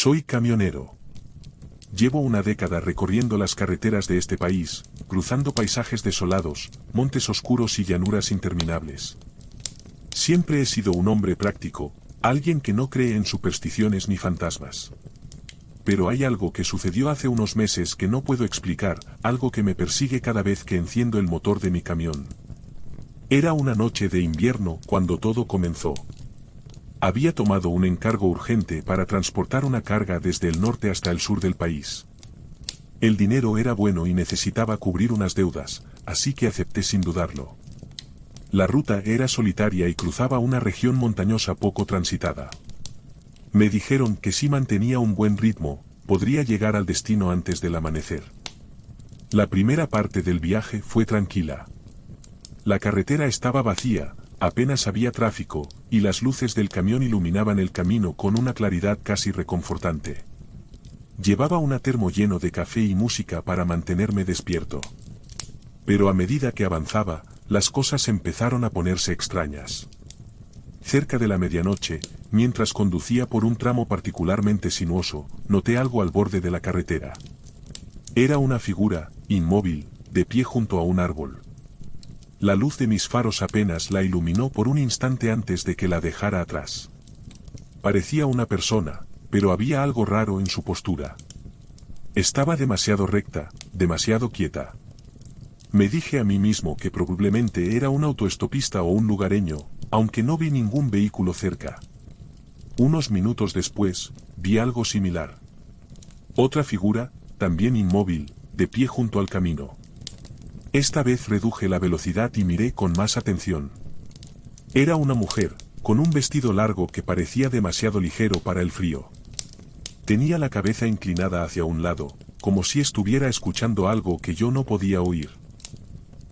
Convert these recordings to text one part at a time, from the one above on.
Soy camionero. Llevo una década recorriendo las carreteras de este país, cruzando paisajes desolados, montes oscuros y llanuras interminables. Siempre he sido un hombre práctico, alguien que no cree en supersticiones ni fantasmas. Pero hay algo que sucedió hace unos meses que no puedo explicar, algo que me persigue cada vez que enciendo el motor de mi camión. Era una noche de invierno cuando todo comenzó. Había tomado un encargo urgente para transportar una carga desde el norte hasta el sur del país. El dinero era bueno y necesitaba cubrir unas deudas, así que acepté sin dudarlo. La ruta era solitaria y cruzaba una región montañosa poco transitada. Me dijeron que si mantenía un buen ritmo, podría llegar al destino antes del amanecer. La primera parte del viaje fue tranquila. La carretera estaba vacía, apenas había tráfico, y las luces del camión iluminaban el camino con una claridad casi reconfortante. Llevaba un termo lleno de café y música para mantenerme despierto. Pero a medida que avanzaba, las cosas empezaron a ponerse extrañas. Cerca de la medianoche, mientras conducía por un tramo particularmente sinuoso, noté algo al borde de la carretera. Era una figura, inmóvil, de pie junto a un árbol. La luz de mis faros apenas la iluminó por un instante antes de que la dejara atrás. Parecía una persona, pero había algo raro en su postura. Estaba demasiado recta, demasiado quieta. Me dije a mí mismo que probablemente era un autoestopista o un lugareño, aunque no vi ningún vehículo cerca. Unos minutos después, vi algo similar. Otra figura, también inmóvil, de pie junto al camino. Esta vez reduje la velocidad y miré con más atención. Era una mujer, con un vestido largo que parecía demasiado ligero para el frío. Tenía la cabeza inclinada hacia un lado, como si estuviera escuchando algo que yo no podía oír.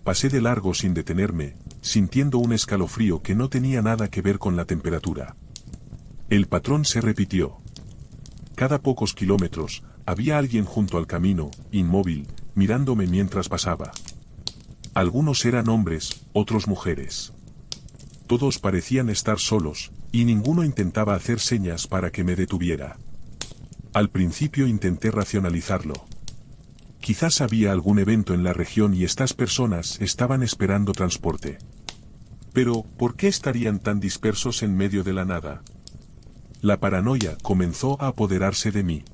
Pasé de largo sin detenerme, sintiendo un escalofrío que no tenía nada que ver con la temperatura. El patrón se repitió. Cada pocos kilómetros, había alguien junto al camino, inmóvil, mirándome mientras pasaba. Algunos eran hombres, otros mujeres. Todos parecían estar solos, y ninguno intentaba hacer señas para que me detuviera. Al principio intenté racionalizarlo. Quizás había algún evento en la región y estas personas estaban esperando transporte. Pero, ¿por qué estarían tan dispersos en medio de la nada? La paranoia comenzó a apoderarse de mí.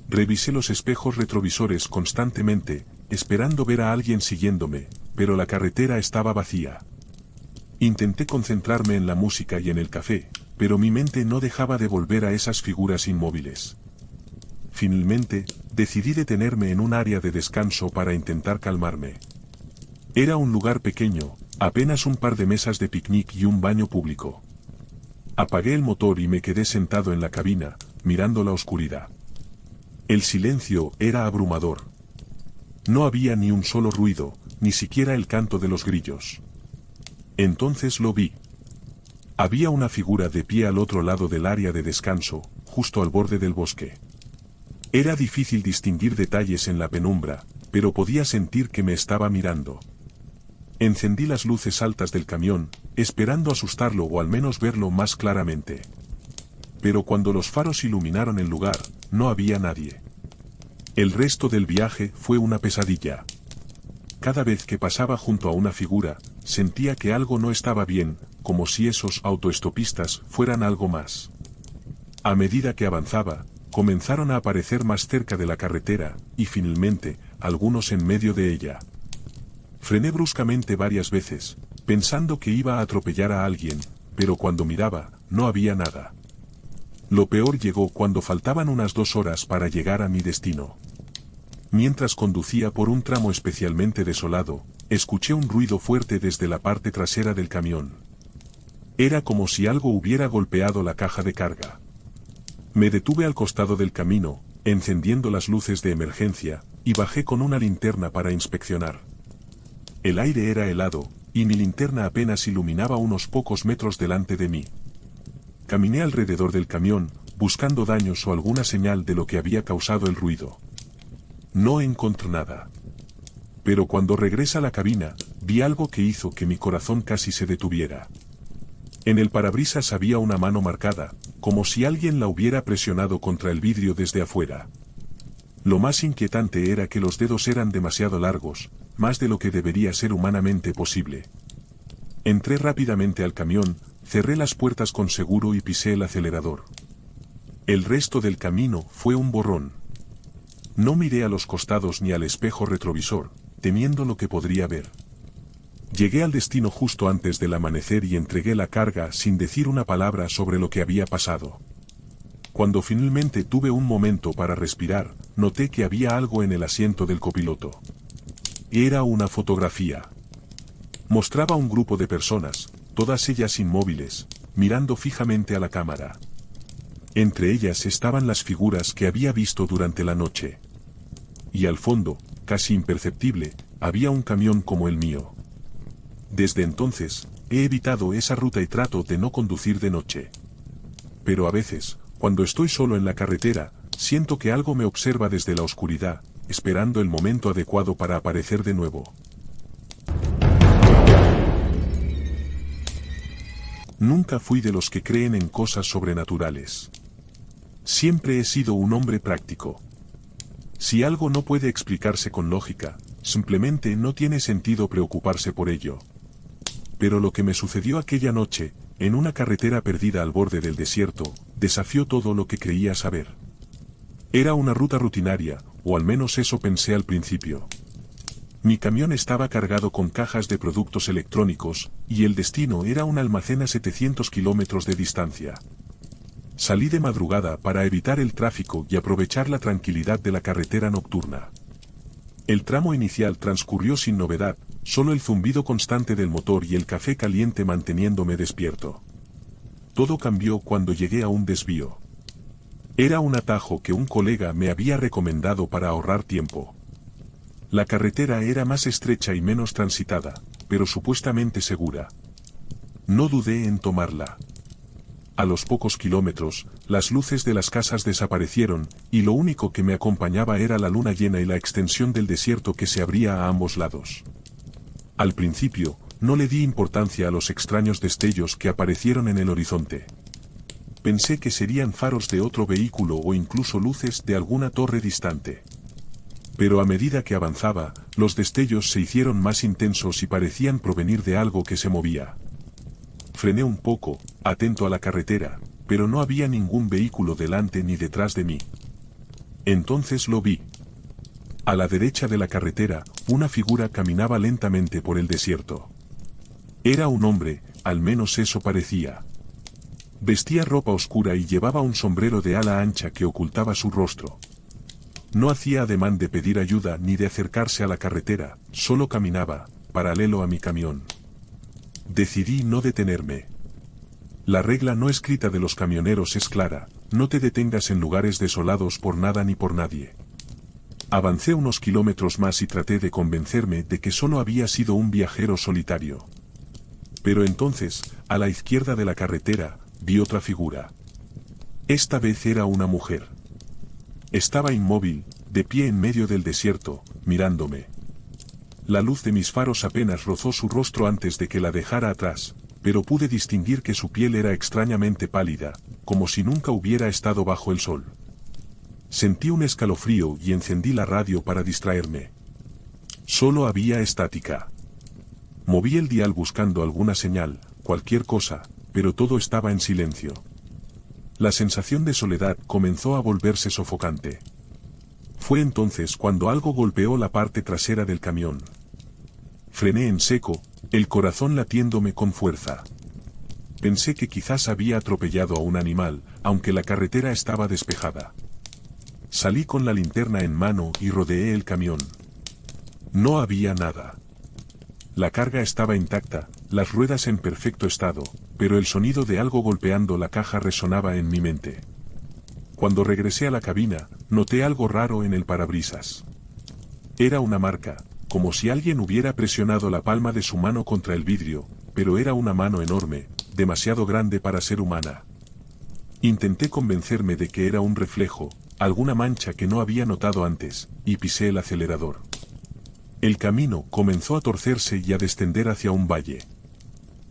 Revisé los espejos retrovisores constantemente, esperando ver a alguien siguiéndome, pero la carretera estaba vacía. Intenté concentrarme en la música y en el café, pero mi mente no dejaba de volver a esas figuras inmóviles. Finalmente, decidí detenerme en un área de descanso para intentar calmarme. Era un lugar pequeño, apenas un par de mesas de picnic y un baño público. Apagué el motor y me quedé sentado en la cabina, mirando la oscuridad. El silencio era abrumador. No había ni un solo ruido, ni siquiera el canto de los grillos. Entonces lo vi. Había una figura de pie al otro lado del área de descanso, justo al borde del bosque. Era difícil distinguir detalles en la penumbra, pero podía sentir que me estaba mirando. Encendí las luces altas del camión, esperando asustarlo o al menos verlo más claramente. Pero cuando los faros iluminaron el lugar, no había nadie. El resto del viaje fue una pesadilla. Cada vez que pasaba junto a una figura, sentía que algo no estaba bien, como si esos autoestopistas fueran algo más. A medida que avanzaba, comenzaron a aparecer más cerca de la carretera, y finalmente, algunos en medio de ella. Frené bruscamente varias veces, pensando que iba a atropellar a alguien, pero cuando miraba, no había nada. Lo peor llegó cuando faltaban unas 2 horas para llegar a mi destino. Mientras conducía por un tramo especialmente desolado, escuché un ruido fuerte desde la parte trasera del camión. Era como si algo hubiera golpeado la caja de carga. Me detuve al costado del camino, encendiendo las luces de emergencia, y bajé con una linterna para inspeccionar. El aire era helado, y mi linterna apenas iluminaba unos pocos metros delante de mí. Caminé alrededor del camión, buscando daños o alguna señal de lo que había causado el ruido. No encontré nada. Pero cuando regresé a la cabina, vi algo que hizo que mi corazón casi se detuviera. En el parabrisas había una mano marcada, como si alguien la hubiera presionado contra el vidrio desde afuera. Lo más inquietante era que los dedos eran demasiado largos, más de lo que debería ser humanamente posible. Entré rápidamente al camión, cerré las puertas con seguro y pisé el acelerador. El resto del camino fue un borrón. No miré a los costados ni al espejo retrovisor, temiendo lo que podría ver. Llegué al destino justo antes del amanecer y entregué la carga sin decir una palabra sobre lo que había pasado. Cuando finalmente tuve un momento para respirar, noté que había algo en el asiento del copiloto. Era una fotografía. Mostraba un grupo de personas, todas ellas inmóviles, mirando fijamente a la cámara. Entre ellas estaban las figuras que había visto durante la noche. Y al fondo, casi imperceptible, había un camión como el mío. Desde entonces, he evitado esa ruta y trato de no conducir de noche. Pero a veces, cuando estoy solo en la carretera, siento que algo me observa desde la oscuridad, esperando el momento adecuado para aparecer de nuevo. Nunca fui de los que creen en cosas sobrenaturales. Siempre he sido un hombre práctico. Si algo no puede explicarse con lógica, simplemente no tiene sentido preocuparse por ello. Pero lo que me sucedió aquella noche, en una carretera perdida al borde del desierto, desafió todo lo que creía saber. Era una ruta rutinaria, o al menos eso pensé al principio. Mi camión estaba cargado con cajas de productos electrónicos, y el destino era un almacén a 700 kilómetros de distancia. Salí de madrugada para evitar el tráfico y aprovechar la tranquilidad de la carretera nocturna. El tramo inicial transcurrió sin novedad, solo el zumbido constante del motor y el café caliente manteniéndome despierto. Todo cambió cuando llegué a un desvío. Era un atajo que un colega me había recomendado para ahorrar tiempo. La carretera era más estrecha y menos transitada, pero supuestamente segura. No dudé en tomarla. A los pocos kilómetros, las luces de las casas desaparecieron, y lo único que me acompañaba era la luna llena y la extensión del desierto que se abría a ambos lados. Al principio, no le di importancia a los extraños destellos que aparecieron en el horizonte. Pensé que serían faros de otro vehículo o incluso luces de alguna torre distante. Pero a medida que avanzaba, los destellos se hicieron más intensos y parecían provenir de algo que se movía. Frené un poco, atento a la carretera, pero no había ningún vehículo delante ni detrás de mí. Entonces lo vi. A la derecha de la carretera, una figura caminaba lentamente por el desierto. Era un hombre, al menos eso parecía. Vestía ropa oscura y llevaba un sombrero de ala ancha que ocultaba su rostro. No hacía ademán de pedir ayuda ni de acercarse a la carretera, solo caminaba, paralelo a mi camión. Decidí no detenerme. La regla no escrita de los camioneros es clara: no te detengas en lugares desolados por nada ni por nadie. Avancé unos kilómetros más y traté de convencerme de que solo había sido un viajero solitario. Pero entonces, a la izquierda de la carretera, vi otra figura. Esta vez era una mujer. Estaba inmóvil, de pie en medio del desierto, mirándome. La luz de mis faros apenas rozó su rostro antes de que la dejara atrás, pero pude distinguir que su piel era extrañamente pálida, como si nunca hubiera estado bajo el sol. Sentí un escalofrío y encendí la radio para distraerme. Solo había estática. Moví el dial buscando alguna señal, cualquier cosa, pero todo estaba en silencio. La sensación de soledad comenzó a volverse sofocante. Fue entonces cuando algo golpeó la parte trasera del camión. Frené en seco, el corazón latiéndome con fuerza. Pensé que quizás había atropellado a un animal, aunque la carretera estaba despejada. Salí con la linterna en mano y rodeé el camión. No había nada. La carga estaba intacta, las ruedas en perfecto estado, pero el sonido de algo golpeando la caja resonaba en mi mente. Cuando regresé a la cabina, noté algo raro en el parabrisas. Era una marca, como si alguien hubiera presionado la palma de su mano contra el vidrio, pero era una mano enorme, demasiado grande para ser humana. Intenté convencerme de que era un reflejo, alguna mancha que no había notado antes, y pisé el acelerador. El camino comenzó a torcerse y a descender hacia un valle.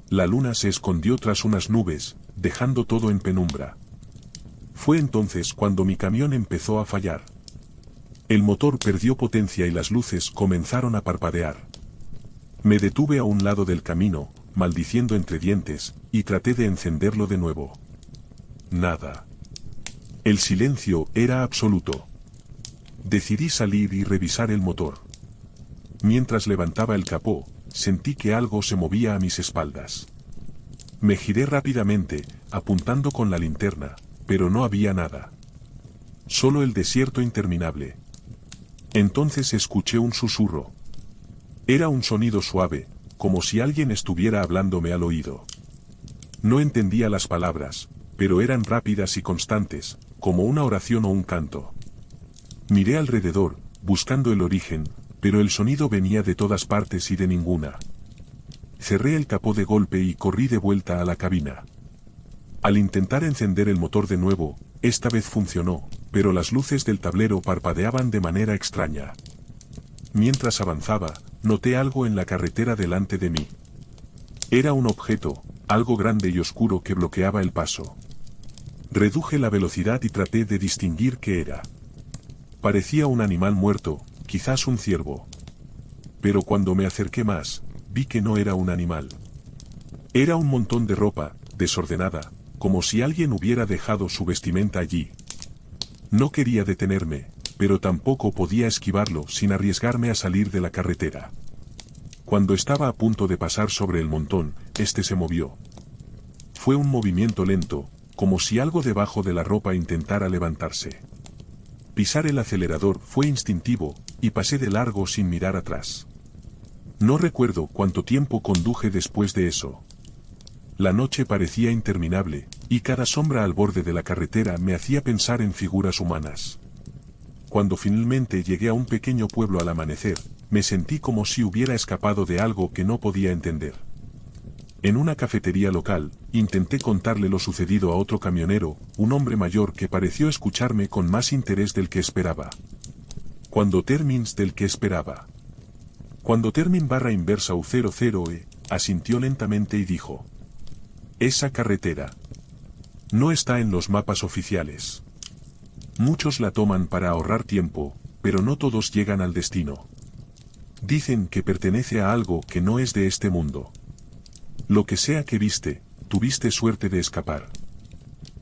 La luna se escondió tras unas nubes, dejando todo en penumbra. Fue entonces cuando mi camión empezó a fallar. El motor perdió potencia y las luces comenzaron a parpadear. Me detuve a un lado del camino, maldiciendo entre dientes, y traté de encenderlo de nuevo. Nada. El silencio era absoluto. Decidí salir y revisar el motor. Mientras levantaba el capó, sentí que algo se movía a mis espaldas. Me giré rápidamente, apuntando con la linterna, pero no había nada. Solo el desierto interminable. Entonces escuché un susurro. Era un sonido suave, como si alguien estuviera hablándome al oído. No entendía las palabras, pero eran rápidas y constantes, como una oración o un canto. Miré alrededor, buscando el origen, pero el sonido venía de todas partes y de ninguna. Cerré el capó de golpe y corrí de vuelta a la cabina. Al intentar encender el motor de nuevo, esta vez funcionó, pero las luces del tablero parpadeaban de manera extraña. Mientras avanzaba, noté algo en la carretera delante de mí. Era un objeto, algo grande y oscuro que bloqueaba el paso. Reduje la velocidad y traté de distinguir qué era. Parecía un animal muerto, quizás un ciervo. Pero cuando me acerqué más, vi que no era un animal. Era un montón de ropa, desordenada, como si alguien hubiera dejado su vestimenta allí. No quería detenerme, pero tampoco podía esquivarlo sin arriesgarme a salir de la carretera. Cuando estaba a punto de pasar sobre el montón, este se movió. Fue un movimiento lento, como si algo debajo de la ropa intentara levantarse. Pisar el acelerador fue instintivo, y pasé de largo sin mirar atrás. No recuerdo cuánto tiempo conduje después de eso. La noche parecía interminable, y cada sombra al borde de la carretera me hacía pensar en figuras humanas. Cuando finalmente llegué a un pequeño pueblo al amanecer, me sentí como si hubiera escapado de algo que no podía entender. En una cafetería local, intenté contarle lo sucedido a otro camionero, un hombre mayor que pareció escucharme con más interés del que esperaba. Cuando termins del que esperaba. Cuando termin barra inversa U00 asintió lentamente y dijo: esa carretera no está en los mapas oficiales. Muchos la toman para ahorrar tiempo, pero no todos llegan al destino. Dicen que pertenece a algo que no es de este mundo. Lo que sea que viste, tuviste suerte de escapar.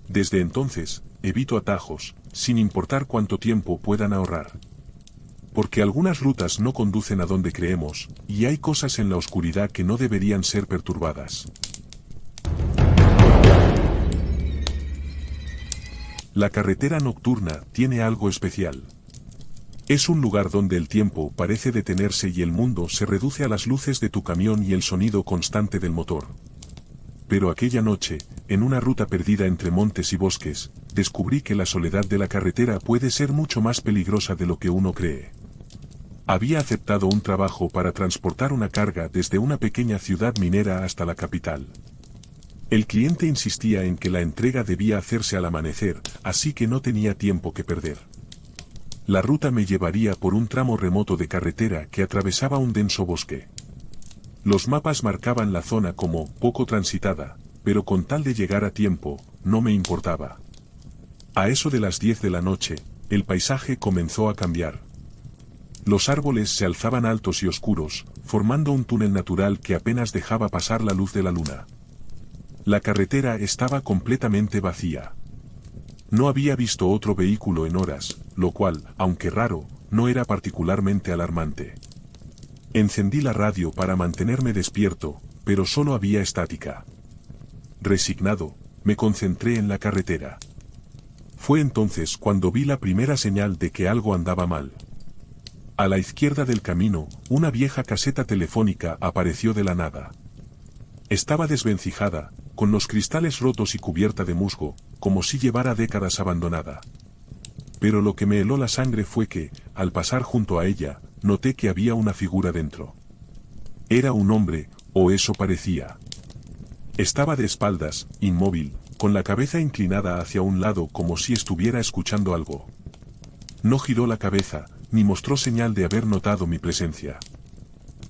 Desde entonces, evito atajos, sin importar cuánto tiempo puedan ahorrar. Porque algunas rutas no conducen a donde creemos, y hay cosas en la oscuridad que no deberían ser perturbadas. La carretera nocturna tiene algo especial. Es un lugar donde el tiempo parece detenerse y el mundo se reduce a las luces de tu camión y el sonido constante del motor. Pero aquella noche, en una ruta perdida entre montes y bosques, descubrí que la soledad de la carretera puede ser mucho más peligrosa de lo que uno cree. Había aceptado un trabajo para transportar una carga desde una pequeña ciudad minera hasta la capital. El cliente insistía en que la entrega debía hacerse al amanecer, así que no tenía tiempo que perder. La ruta me llevaría por un tramo remoto de carretera que atravesaba un denso bosque. Los mapas marcaban la zona como poco transitada, pero con tal de llegar a tiempo, no me importaba. A eso de las 10 de la noche, el paisaje comenzó a cambiar. Los árboles se alzaban altos y oscuros, formando un túnel natural que apenas dejaba pasar la luz de la luna. La carretera estaba completamente vacía. No había visto otro vehículo en horas, lo cual, aunque raro, no era particularmente alarmante. Encendí la radio para mantenerme despierto, pero solo había estática. Resignado, me concentré en la carretera. Fue entonces cuando vi la primera señal de que algo andaba mal. A la izquierda del camino, una vieja caseta telefónica apareció de la nada. Estaba desvencijada, con los cristales rotos y cubierta de musgo, como si llevara décadas abandonada. Pero lo que me heló la sangre fue que, al pasar junto a ella, noté que había una figura dentro. Era un hombre, o eso parecía. Estaba de espaldas, inmóvil, con la cabeza inclinada hacia un lado como si estuviera escuchando algo. No giró la cabeza, ni mostró señal de haber notado mi presencia.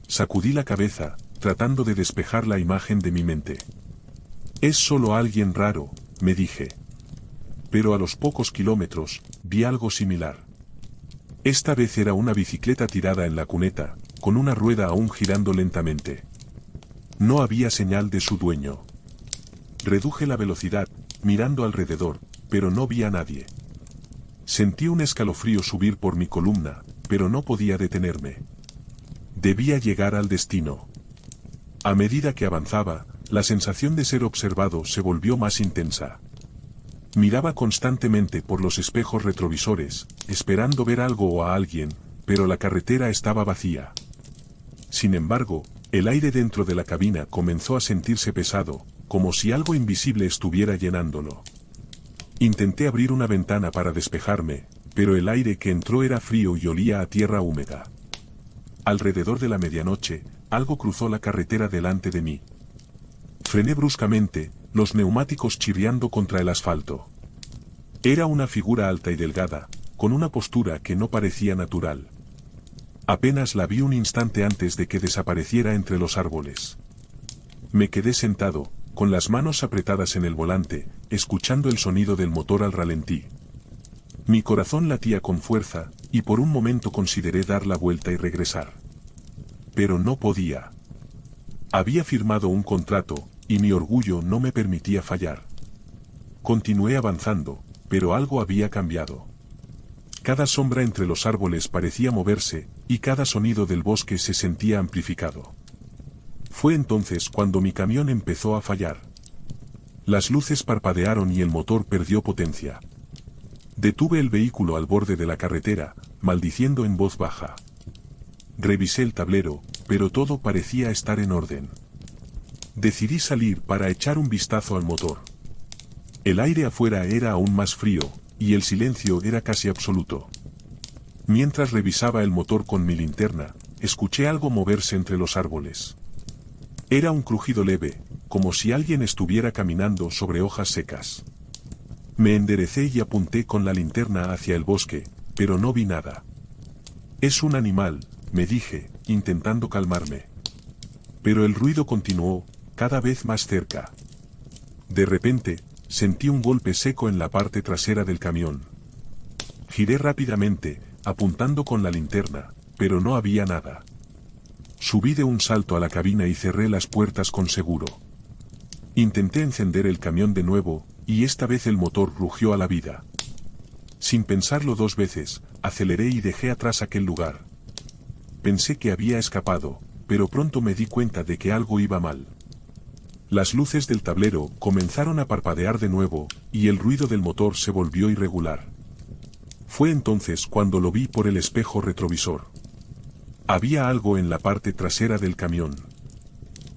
Sacudí la cabeza, tratando de despejar la imagen de mi mente. Es solo alguien raro, me dije. pero a los pocos kilómetros, vi algo similar. Esta vez era una bicicleta tirada en la cuneta, con una rueda aún girando lentamente. No había señal de su dueño. Reduje la velocidad, mirando alrededor, pero no vi a nadie. Sentí un escalofrío subir por mi columna, pero no podía detenerme. Debía llegar al destino. A medida que avanzaba, la sensación de ser observado se volvió más intensa. Miraba constantemente por los espejos retrovisores, esperando ver algo o a alguien, pero la carretera estaba vacía. Sin embargo, el aire dentro de la cabina comenzó a sentirse pesado, como si algo invisible estuviera llenándolo. Intenté abrir una ventana para despejarme, pero el aire que entró era frío y olía a tierra húmeda. Alrededor de la medianoche, algo cruzó la carretera delante de mí. Frené bruscamente, los neumáticos chirriando contra el asfalto. Era una figura alta y delgada, con una postura que no parecía natural. Apenas la vi un instante antes de que desapareciera entre los árboles. Me quedé sentado, con las manos apretadas en el volante, escuchando el sonido del motor al ralentí. Mi corazón latía con fuerza, y por un momento consideré dar la vuelta y regresar. Pero no podía. Había firmado un contrato, y mi orgullo no me permitía fallar. Continué avanzando, pero algo había cambiado. Cada sombra entre los árboles parecía moverse, y cada sonido del bosque se sentía amplificado. Fue entonces cuando mi camión empezó a fallar. Las luces parpadearon y el motor perdió potencia. Detuve el vehículo al borde de la carretera, maldiciendo en voz baja. Revisé el tablero, pero todo parecía estar en orden. Decidí salir para echar un vistazo al motor. El aire afuera era aún más frío, y el silencio era casi absoluto. Mientras revisaba el motor con mi linterna, escuché algo moverse entre los árboles. Era un crujido leve, como si alguien estuviera caminando sobre hojas secas. Me enderecé y apunté con la linterna hacia el bosque, pero no vi nada. Es un animal, me dije, intentando calmarme. Pero el ruido continuó, cada vez más cerca. De repente, sentí un golpe seco en la parte trasera del camión. Giré rápidamente, apuntando con la linterna, pero no había nada. Subí de un salto a la cabina y cerré las puertas con seguro. Intenté encender el camión de nuevo, y esta vez el motor rugió a la vida. Sin pensarlo dos veces, aceleré y dejé atrás aquel lugar. Pensé que había escapado, pero pronto me di cuenta de que algo iba mal. Las luces del tablero comenzaron a parpadear de nuevo, y el ruido del motor se volvió irregular. Fue entonces cuando lo vi por el espejo retrovisor. Había algo en la parte trasera del camión.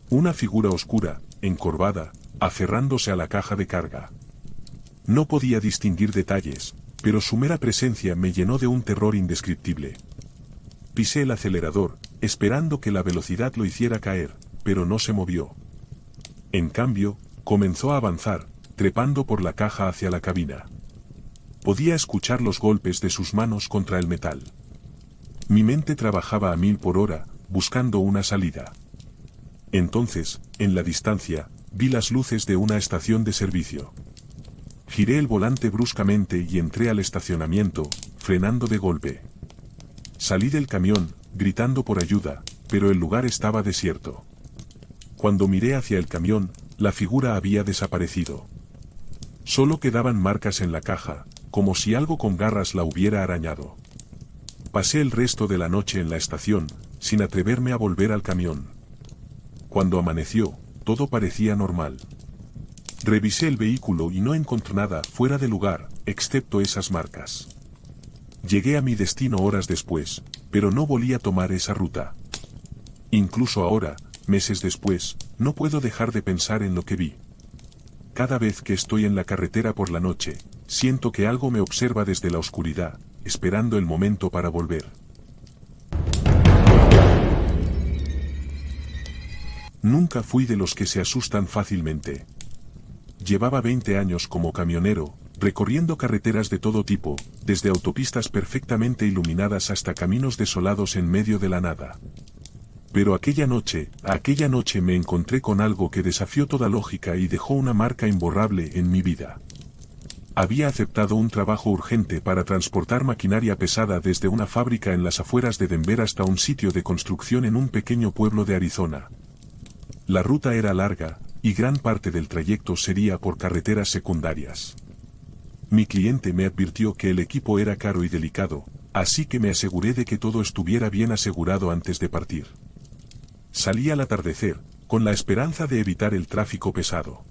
Una figura oscura, encorvada, aferrándose a la caja de carga. No podía distinguir detalles, pero su mera presencia me llenó de un terror indescriptible. Pisé el acelerador, esperando que la velocidad lo hiciera caer, pero no se movió. En cambio, comenzó a avanzar, trepando por la caja hacia la cabina. Podía escuchar los golpes de sus manos contra el metal. Mi mente trabajaba a 1000 por hora, buscando una salida. Entonces, en la distancia, vi las luces de una estación de servicio. Giré el volante bruscamente y entré al estacionamiento, frenando de golpe. Salí del camión, gritando por ayuda, pero el lugar estaba desierto. Cuando miré hacia el camión, la figura había desaparecido. Solo quedaban marcas en la caja, como si algo con garras la hubiera arañado. Pasé el resto de la noche en la estación, sin atreverme a volver al camión. Cuando amaneció, todo parecía normal. Revisé el vehículo y no encontré nada fuera de lugar, excepto esas marcas. Llegué a mi destino horas después, pero no volví a tomar esa ruta. Incluso ahora, meses después, no puedo dejar de pensar en lo que vi. Cada vez que estoy en la carretera por la noche, siento que algo me observa desde la oscuridad, esperando el momento para volver. Nunca fui de los que se asustan fácilmente. Llevaba 20 años como camionero, recorriendo carreteras de todo tipo, desde autopistas perfectamente iluminadas hasta caminos desolados en medio de la nada. Pero aquella noche me encontré con algo que desafió toda lógica y dejó una marca imborrable en mi vida. Había aceptado un trabajo urgente para transportar maquinaria pesada desde una fábrica en las afueras de Denver hasta un sitio de construcción en un pequeño pueblo de Arizona. La ruta era larga, y gran parte del trayecto sería por carreteras secundarias. Mi cliente me advirtió que el equipo era caro y delicado, así que me aseguré de que todo estuviera bien asegurado antes de partir. Salí al atardecer, con la esperanza de evitar el tráfico pesado.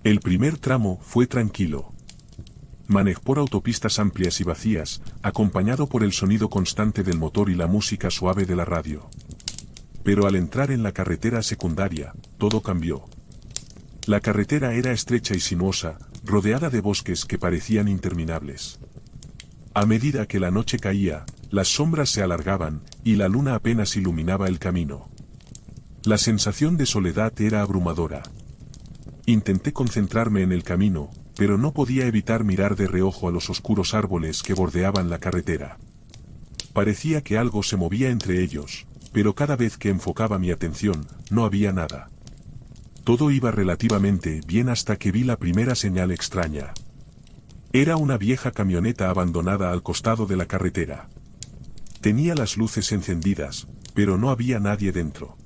El primer tramo fue tranquilo. Manejé por autopistas amplias y vacías, acompañado por el sonido constante del motor y la música suave de la radio. Pero al entrar en la carretera secundaria, todo cambió. La carretera era estrecha y sinuosa, rodeada de bosques que parecían interminables. A medida que la noche caía, las sombras se alargaban, y la luna apenas iluminaba el camino. La sensación de soledad era abrumadora. Intenté concentrarme en el camino, pero no podía evitar mirar de reojo a los oscuros árboles que bordeaban la carretera. Parecía que algo se movía entre ellos, pero cada vez que enfocaba mi atención, no había nada. Todo iba relativamente bien hasta que vi la primera señal extraña. Era una vieja camioneta abandonada al costado de la carretera. Tenía las luces encendidas, pero no había nadie dentro.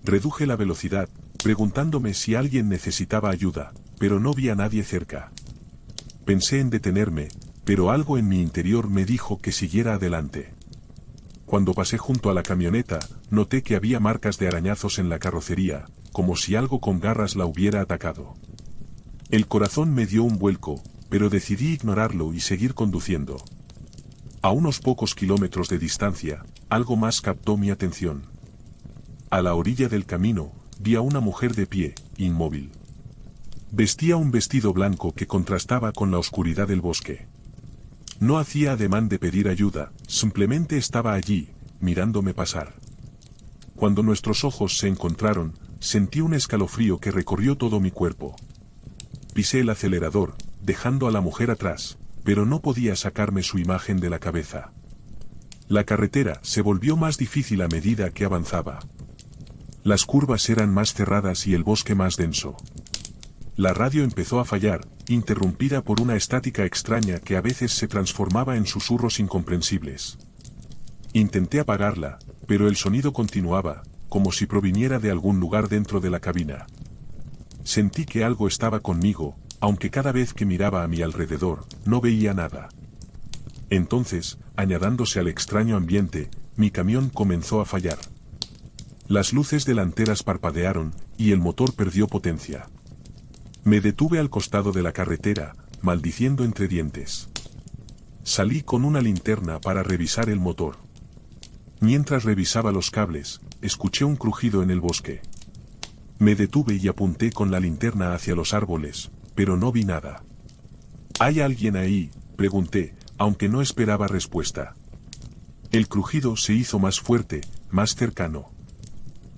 Reduje la velocidad, preguntándome si alguien necesitaba ayuda, pero no vi a nadie cerca. Pensé en detenerme, pero algo en mi interior me dijo que siguiera adelante. Cuando pasé junto a la camioneta, noté que había marcas de arañazos en la carrocería, como si algo con garras la hubiera atacado. El corazón me dio un vuelco, pero decidí ignorarlo y seguir conduciendo. A unos pocos kilómetros de distancia, algo más captó mi atención. A la orilla del camino, vi a una mujer de pie, inmóvil. Vestía un vestido blanco que contrastaba con la oscuridad del bosque. No hacía ademán de pedir ayuda, simplemente estaba allí, mirándome pasar. Cuando nuestros ojos se encontraron, sentí un escalofrío que recorrió todo mi cuerpo. Pisé el acelerador, dejando a la mujer atrás, pero no podía sacarme su imagen de la cabeza. La carretera se volvió más difícil a medida que avanzaba. Las curvas eran más cerradas y el bosque más denso. La radio empezó a fallar, interrumpida por una estática extraña que a veces se transformaba en susurros incomprensibles. Intenté apagarla, pero el sonido continuaba, como si proviniera de algún lugar dentro de la cabina. Sentí que algo estaba conmigo, aunque cada vez que miraba a mi alrededor, no veía nada. Entonces, añadándose al extraño ambiente, mi camión comenzó a fallar. Las luces delanteras parpadearon, y el motor perdió potencia. Me detuve al costado de la carretera, maldiciendo entre dientes. Salí con una linterna para revisar el motor. Mientras revisaba los cables, escuché un crujido en el bosque. Me detuve y apunté con la linterna hacia los árboles, pero no vi nada. ¿Hay alguien ahí?, pregunté, aunque no esperaba respuesta. El crujido se hizo más fuerte, más cercano.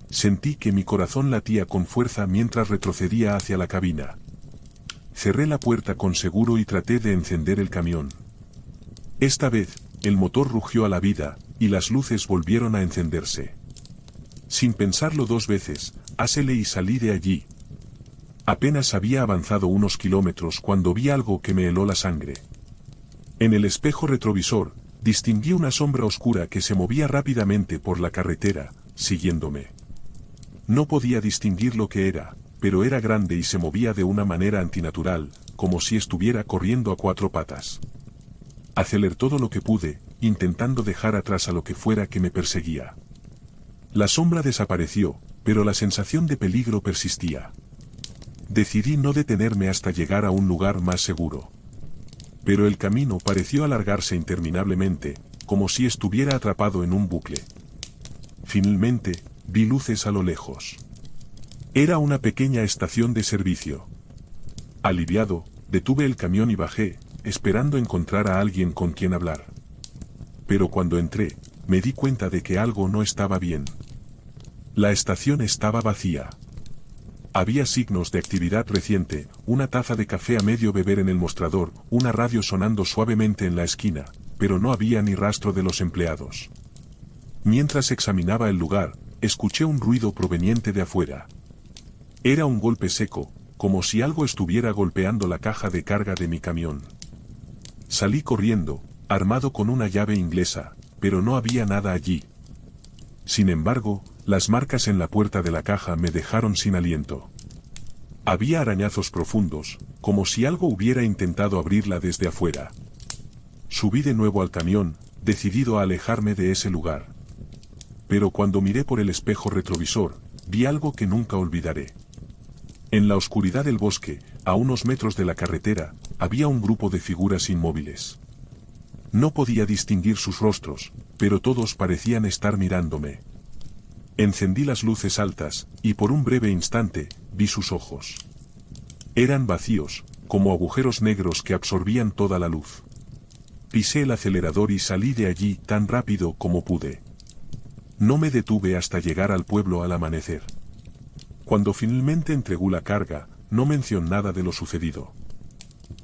Sentí que mi corazón latía con fuerza mientras retrocedía hacia la cabina. Cerré la puerta con seguro y traté de encender el camión. Esta vez, el motor rugió a la vida, y las luces volvieron a encenderse. Sin pensarlo dos veces, acelé y salí de allí. Apenas había avanzado unos kilómetros cuando vi algo que me heló la sangre. En el espejo retrovisor, distinguí una sombra oscura que se movía rápidamente por la carretera, siguiéndome. No podía distinguir lo que era, pero era grande y se movía de una manera antinatural, como si estuviera corriendo a cuatro patas. Aceleré todo lo que pude, intentando dejar atrás a lo que fuera que me perseguía. La sombra desapareció, pero la sensación de peligro persistía. Decidí no detenerme hasta llegar a un lugar más seguro. Pero el camino pareció alargarse interminablemente, como si estuviera atrapado en un bucle. Finalmente, vi luces a lo lejos. Era una pequeña estación de servicio. Aliviado, detuve el camión y bajé, esperando encontrar a alguien con quien hablar. Pero cuando entré, me di cuenta de que algo no estaba bien. La estación estaba vacía. Había signos de actividad reciente, una taza de café a medio beber en el mostrador, una radio sonando suavemente en la esquina, pero no había ni rastro de los empleados. Mientras examinaba el lugar, escuché un ruido proveniente de afuera. Era un golpe seco, como si algo estuviera golpeando la caja de carga de mi camión. Salí corriendo, armado con una llave inglesa, pero no había nada allí. Sin embargo, las marcas en la puerta de la caja me dejaron sin aliento. Había arañazos profundos, como si algo hubiera intentado abrirla desde afuera. Subí de nuevo al camión, decidido a alejarme de ese lugar. Pero cuando miré por el espejo retrovisor, vi algo que nunca olvidaré. En la oscuridad del bosque, a unos metros de la carretera, había un grupo de figuras inmóviles. No podía distinguir sus rostros, pero todos parecían estar mirándome. Encendí las luces altas, y por un breve instante, vi sus ojos. Eran vacíos, como agujeros negros que absorbían toda la luz. Pisé el acelerador y salí de allí tan rápido como pude. No me detuve hasta llegar al pueblo al amanecer. Cuando finalmente entregó la carga, no mencionó nada de lo sucedido.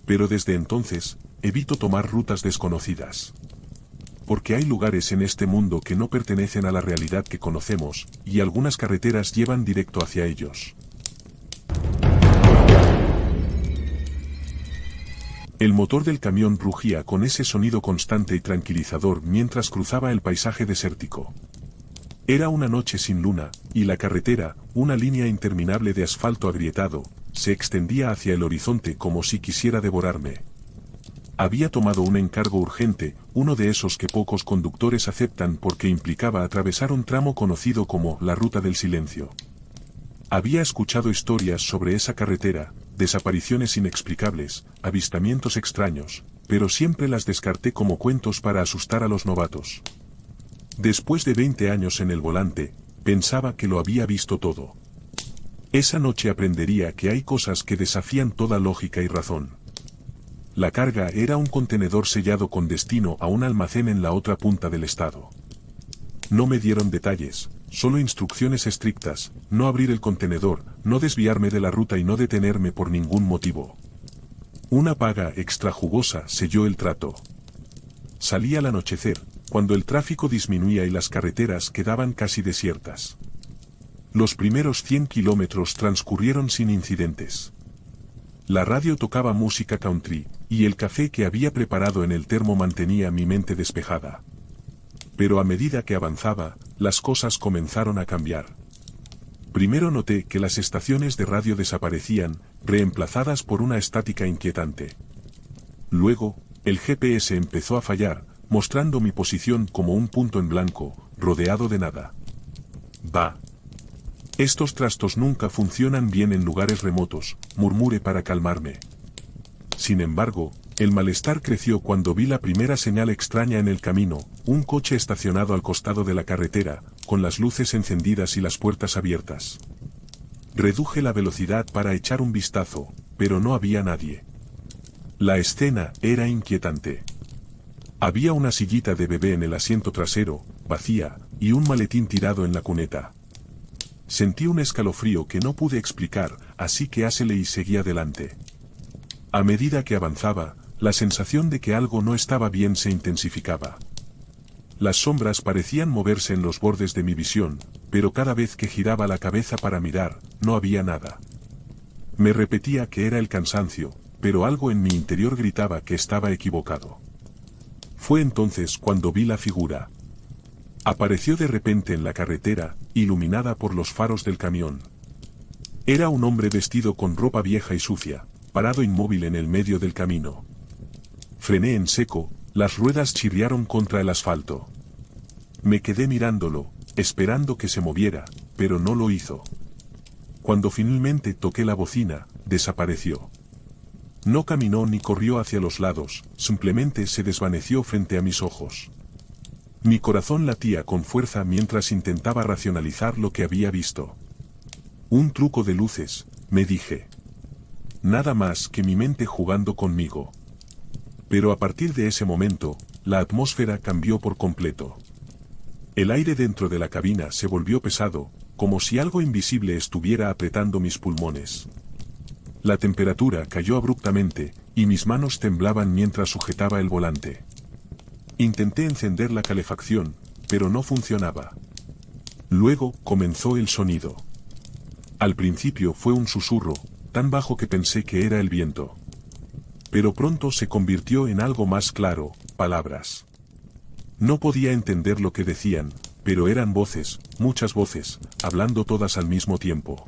Pero desde entonces, evito tomar rutas desconocidas. Porque hay lugares en este mundo que no pertenecen a la realidad que conocemos, y algunas carreteras llevan directo hacia ellos. El motor del camión rugía con ese sonido constante y tranquilizador mientras cruzaba el paisaje desértico. Era una noche sin luna, y la carretera, una línea interminable de asfalto agrietado, se extendía hacia el horizonte como si quisiera devorarme. Había tomado un encargo urgente, uno de esos que pocos conductores aceptan porque implicaba atravesar un tramo conocido como la Ruta del Silencio. Había escuchado historias sobre esa carretera, desapariciones inexplicables, avistamientos extraños, pero siempre las descarté como cuentos para asustar a los novatos. Después de 20 años en el volante, pensaba que lo había visto todo. Esa noche aprendería que hay cosas que desafían toda lógica y razón. La carga era un contenedor sellado con destino a un almacén en la otra punta del estado. No me dieron detalles, solo instrucciones estrictas: no abrir el contenedor, no desviarme de la ruta y no detenerme por ningún motivo. Una paga extra jugosa selló el trato. Salí al anochecer, cuando el tráfico disminuía y las carreteras quedaban casi desiertas. Los primeros 100 kilómetros transcurrieron sin incidentes. La radio tocaba música country, y el café que había preparado en el termo mantenía mi mente despejada. Pero a medida que avanzaba, las cosas comenzaron a cambiar. Primero noté que las estaciones de radio desaparecían, reemplazadas por una estática inquietante. Luego, el GPS empezó a fallar, mostrando mi posición como un punto en blanco, rodeado de nada. Bah. Estos trastos nunca funcionan bien en lugares remotos, murmuré para calmarme. Sin embargo, el malestar creció cuando vi la primera señal extraña en el camino: un coche estacionado al costado de la carretera, con las luces encendidas y las puertas abiertas. Reduje la velocidad para echar un vistazo, pero no había nadie. La escena era inquietante. Había una sillita de bebé en el asiento trasero, vacía, y un maletín tirado en la cuneta. Sentí un escalofrío que no pude explicar, así que aceleré y seguí adelante. A medida que avanzaba, la sensación de que algo no estaba bien se intensificaba. Las sombras parecían moverse en los bordes de mi visión, pero cada vez que giraba la cabeza para mirar, no había nada. Me repetía que era el cansancio, pero algo en mi interior gritaba que estaba equivocado. Fue entonces cuando vi la figura. Apareció de repente en la carretera, iluminada por los faros del camión. Era un hombre vestido con ropa vieja y sucia, parado inmóvil en el medio del camino. Frené en seco, las ruedas chirriaron contra el asfalto. Me quedé mirándolo, esperando que se moviera, pero no lo hizo. Cuando finalmente toqué la bocina, desapareció. No caminó ni corrió hacia los lados, simplemente se desvaneció frente a mis ojos. Mi corazón latía con fuerza mientras intentaba racionalizar lo que había visto. Un truco de luces, me dije. Nada más que mi mente jugando conmigo. Pero a partir de ese momento, la atmósfera cambió por completo. El aire dentro de la cabina se volvió pesado, como si algo invisible estuviera apretando mis pulmones. La temperatura cayó abruptamente, y mis manos temblaban mientras sujetaba el volante. Intenté encender la calefacción, pero no funcionaba. Luego comenzó el sonido. Al principio fue un susurro, tan bajo que pensé que era el viento. Pero pronto se convirtió en algo más claro, palabras. No podía entender lo que decían, pero eran voces, muchas voces, hablando todas al mismo tiempo.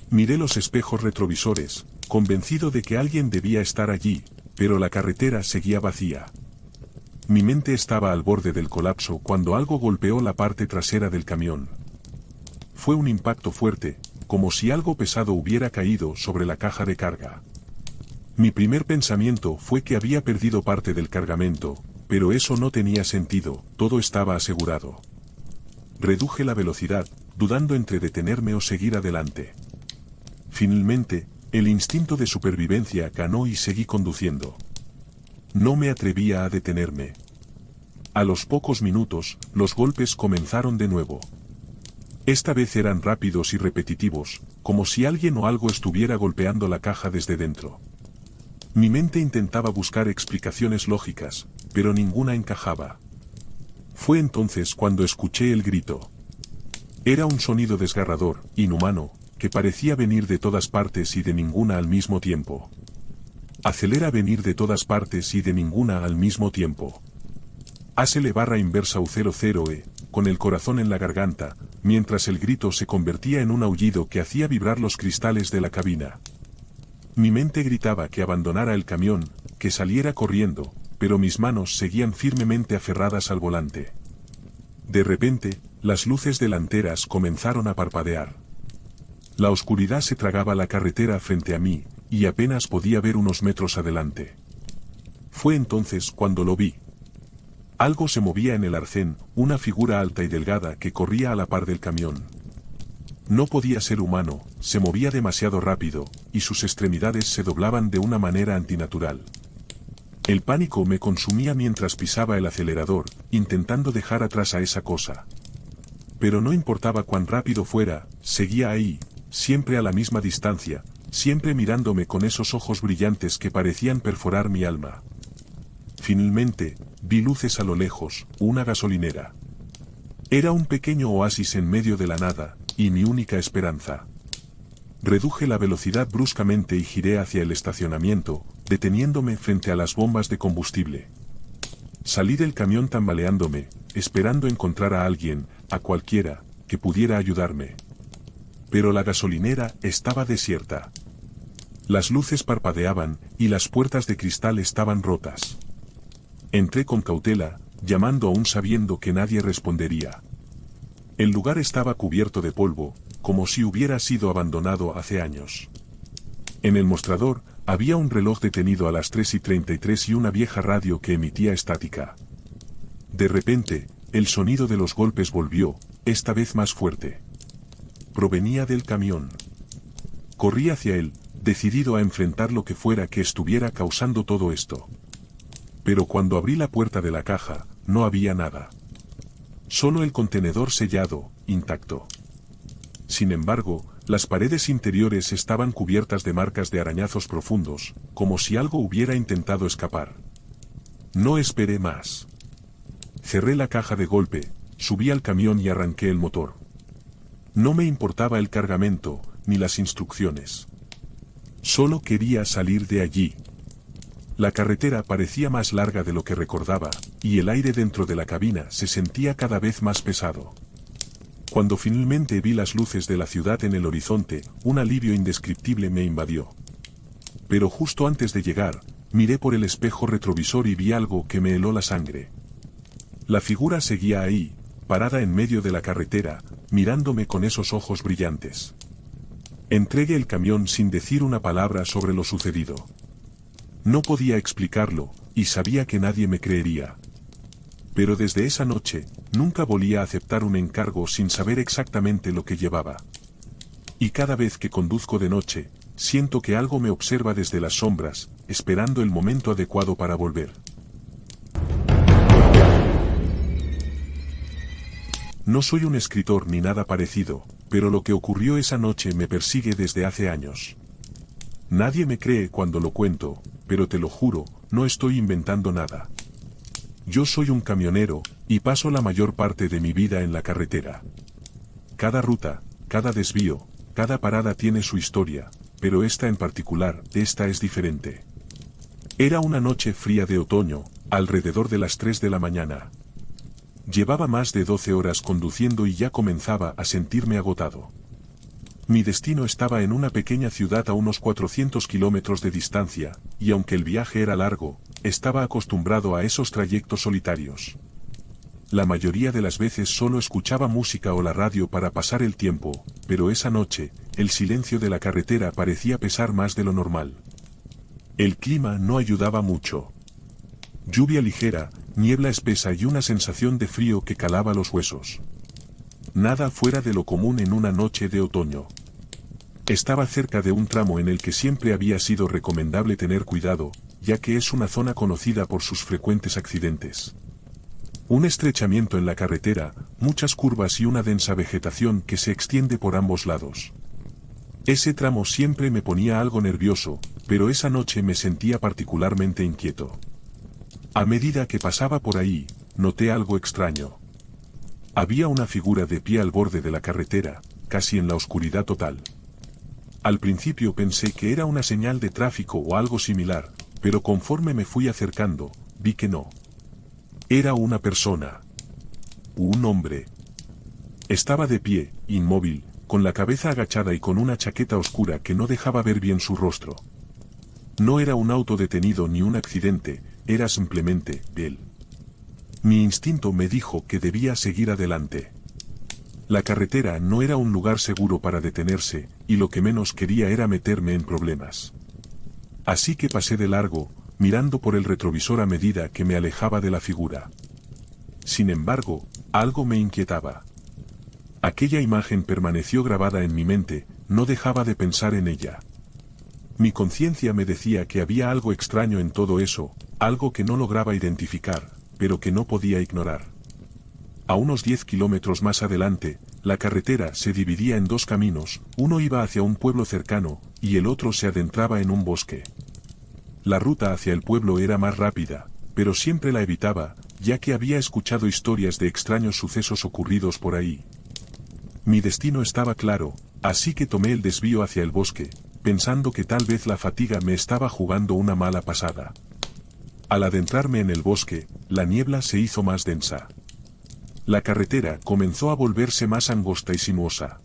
Miré los espejos retrovisores, convencido de que alguien debía estar allí, pero la carretera seguía vacía. Mi mente estaba al borde del colapso cuando algo golpeó la parte trasera del camión. Fue un impacto fuerte, como si algo pesado hubiera caído sobre la caja de carga. Mi primer pensamiento fue que había perdido parte del cargamento, pero eso no tenía sentido, todo estaba asegurado. Reduje la velocidad, dudando entre detenerme o seguir adelante. Finalmente, el instinto de supervivencia ganó y seguí conduciendo. No me atrevía a detenerme. A los pocos minutos, los golpes comenzaron de nuevo. Esta vez eran rápidos y repetitivos, como si alguien o algo estuviera golpeando la caja desde dentro. Mi mente intentaba buscar explicaciones lógicas, pero ninguna encajaba. Fue entonces cuando escuché el grito. Era un sonido desgarrador, inhumano, que parecía venir de todas partes y de ninguna al mismo tiempo. Acelera venir de todas partes y de ninguna al mismo tiempo. Hacele barra inversa U00E, con el corazón en la garganta, mientras el grito se convertía en un aullido que hacía vibrar los cristales de la cabina. Mi mente gritaba que abandonara el camión, que saliera corriendo, pero mis manos seguían firmemente aferradas al volante. De repente, las luces delanteras comenzaron a parpadear. La oscuridad se tragaba la carretera frente a mí, y apenas podía ver unos metros adelante. Fue entonces cuando lo vi. Algo se movía en el arcén, una figura alta y delgada que corría a la par del camión. No podía ser humano, se movía demasiado rápido, y sus extremidades se doblaban de una manera antinatural. El pánico me consumía mientras pisaba el acelerador, intentando dejar atrás a esa cosa. Pero no importaba cuán rápido fuera, seguía ahí, siempre a la misma distancia, siempre mirándome con esos ojos brillantes que parecían perforar mi alma. Finalmente, vi luces a lo lejos, una gasolinera. Era un pequeño oasis en medio de la nada, y mi única esperanza. Reduje la velocidad bruscamente y giré hacia el estacionamiento, deteniéndome frente a las bombas de combustible. Salí del camión tambaleándome, esperando encontrar a alguien, a cualquiera, que pudiera ayudarme. Pero la gasolinera estaba desierta. Las luces parpadeaban, y las puertas de cristal estaban rotas. Entré con cautela, llamando aún sabiendo que nadie respondería. El lugar estaba cubierto de polvo, como si hubiera sido abandonado hace años. En el mostrador, había un reloj detenido a las 3:33 y una vieja radio que emitía estática. De repente, el sonido de los golpes volvió, esta vez más fuerte. Provenía del camión. Corrí hacia él, decidido a enfrentar lo que fuera que estuviera causando todo esto. Pero cuando abrí la puerta de la caja, no había nada. Solo el contenedor sellado, intacto. Sin embargo, las paredes interiores estaban cubiertas de marcas de arañazos profundos, como si algo hubiera intentado escapar. No esperé más. Cerré la caja de golpe, subí al camión y arranqué el motor. No me importaba el cargamento, ni las instrucciones. Solo quería salir de allí. La carretera parecía más larga de lo que recordaba, y el aire dentro de la cabina se sentía cada vez más pesado. Cuando finalmente vi las luces de la ciudad en el horizonte, un alivio indescriptible me invadió. Pero justo antes de llegar, miré por el espejo retrovisor y vi algo que me heló la sangre. La figura seguía ahí, parada en medio de la carretera, mirándome con esos ojos brillantes. Entregué el camión sin decir una palabra sobre lo sucedido. No podía explicarlo, y sabía que nadie me creería. Pero desde esa noche, nunca volví a aceptar un encargo sin saber exactamente lo que llevaba. Y cada vez que conduzco de noche, siento que algo me observa desde las sombras, esperando el momento adecuado para volver. No soy un escritor ni nada parecido, pero lo que ocurrió esa noche me persigue desde hace años. Nadie me cree cuando lo cuento, pero te lo juro, no estoy inventando nada. Yo soy un camionero, y paso la mayor parte de mi vida en la carretera. Cada ruta, cada desvío, cada parada tiene su historia, pero esta en particular, esta es diferente. Era una noche fría de otoño, alrededor de las 3 de la mañana. Llevaba más de 12 horas conduciendo y ya comenzaba a sentirme agotado. Mi destino estaba en una pequeña ciudad a unos 400 kilómetros de distancia, y aunque el viaje era largo, estaba acostumbrado a esos trayectos solitarios. La mayoría de las veces solo escuchaba música o la radio para pasar el tiempo, pero esa noche, el silencio de la carretera parecía pesar más de lo normal. El clima no ayudaba mucho. Lluvia ligera, niebla espesa y una sensación de frío que calaba los huesos. Nada fuera de lo común en una noche de otoño. Estaba cerca de un tramo en el que siempre había sido recomendable tener cuidado, ya que es una zona conocida por sus frecuentes accidentes. Un estrechamiento en la carretera, muchas curvas y una densa vegetación que se extiende por ambos lados. Ese tramo siempre me ponía algo nervioso, pero esa noche me sentía particularmente inquieto. A medida que pasaba por ahí, noté algo extraño. Había una figura de pie al borde de la carretera, casi en la oscuridad total. Al principio pensé que era una señal de tráfico o algo similar, pero conforme me fui acercando, vi que no. Era una persona. Un hombre. Estaba de pie, inmóvil, con la cabeza agachada y con una chaqueta oscura que no dejaba ver bien su rostro. No era un auto detenido ni un accidente, era simplemente él. Mi instinto me dijo que debía seguir adelante. La carretera no era un lugar seguro para detenerse, y lo que menos quería era meterme en problemas. Así que pasé de largo, mirando por el retrovisor a medida que me alejaba de la figura. Sin embargo, algo me inquietaba. Aquella imagen permaneció grabada en mi mente, no dejaba de pensar en ella. Mi conciencia me decía que había algo extraño en todo eso, algo que no lograba identificar, pero que no podía ignorar. A unos 10 kilómetros más adelante, la carretera se dividía en dos caminos, uno iba hacia un pueblo cercano, y el otro se adentraba en un bosque. La ruta hacia el pueblo era más rápida, pero siempre la evitaba, ya que había escuchado historias de extraños sucesos ocurridos por ahí. Mi destino estaba claro, así que tomé el desvío hacia el bosque, pensando que tal vez la fatiga me estaba jugando una mala pasada. Al adentrarme en el bosque, la niebla se hizo más densa. La carretera comenzó a volverse más angosta y sinuosa.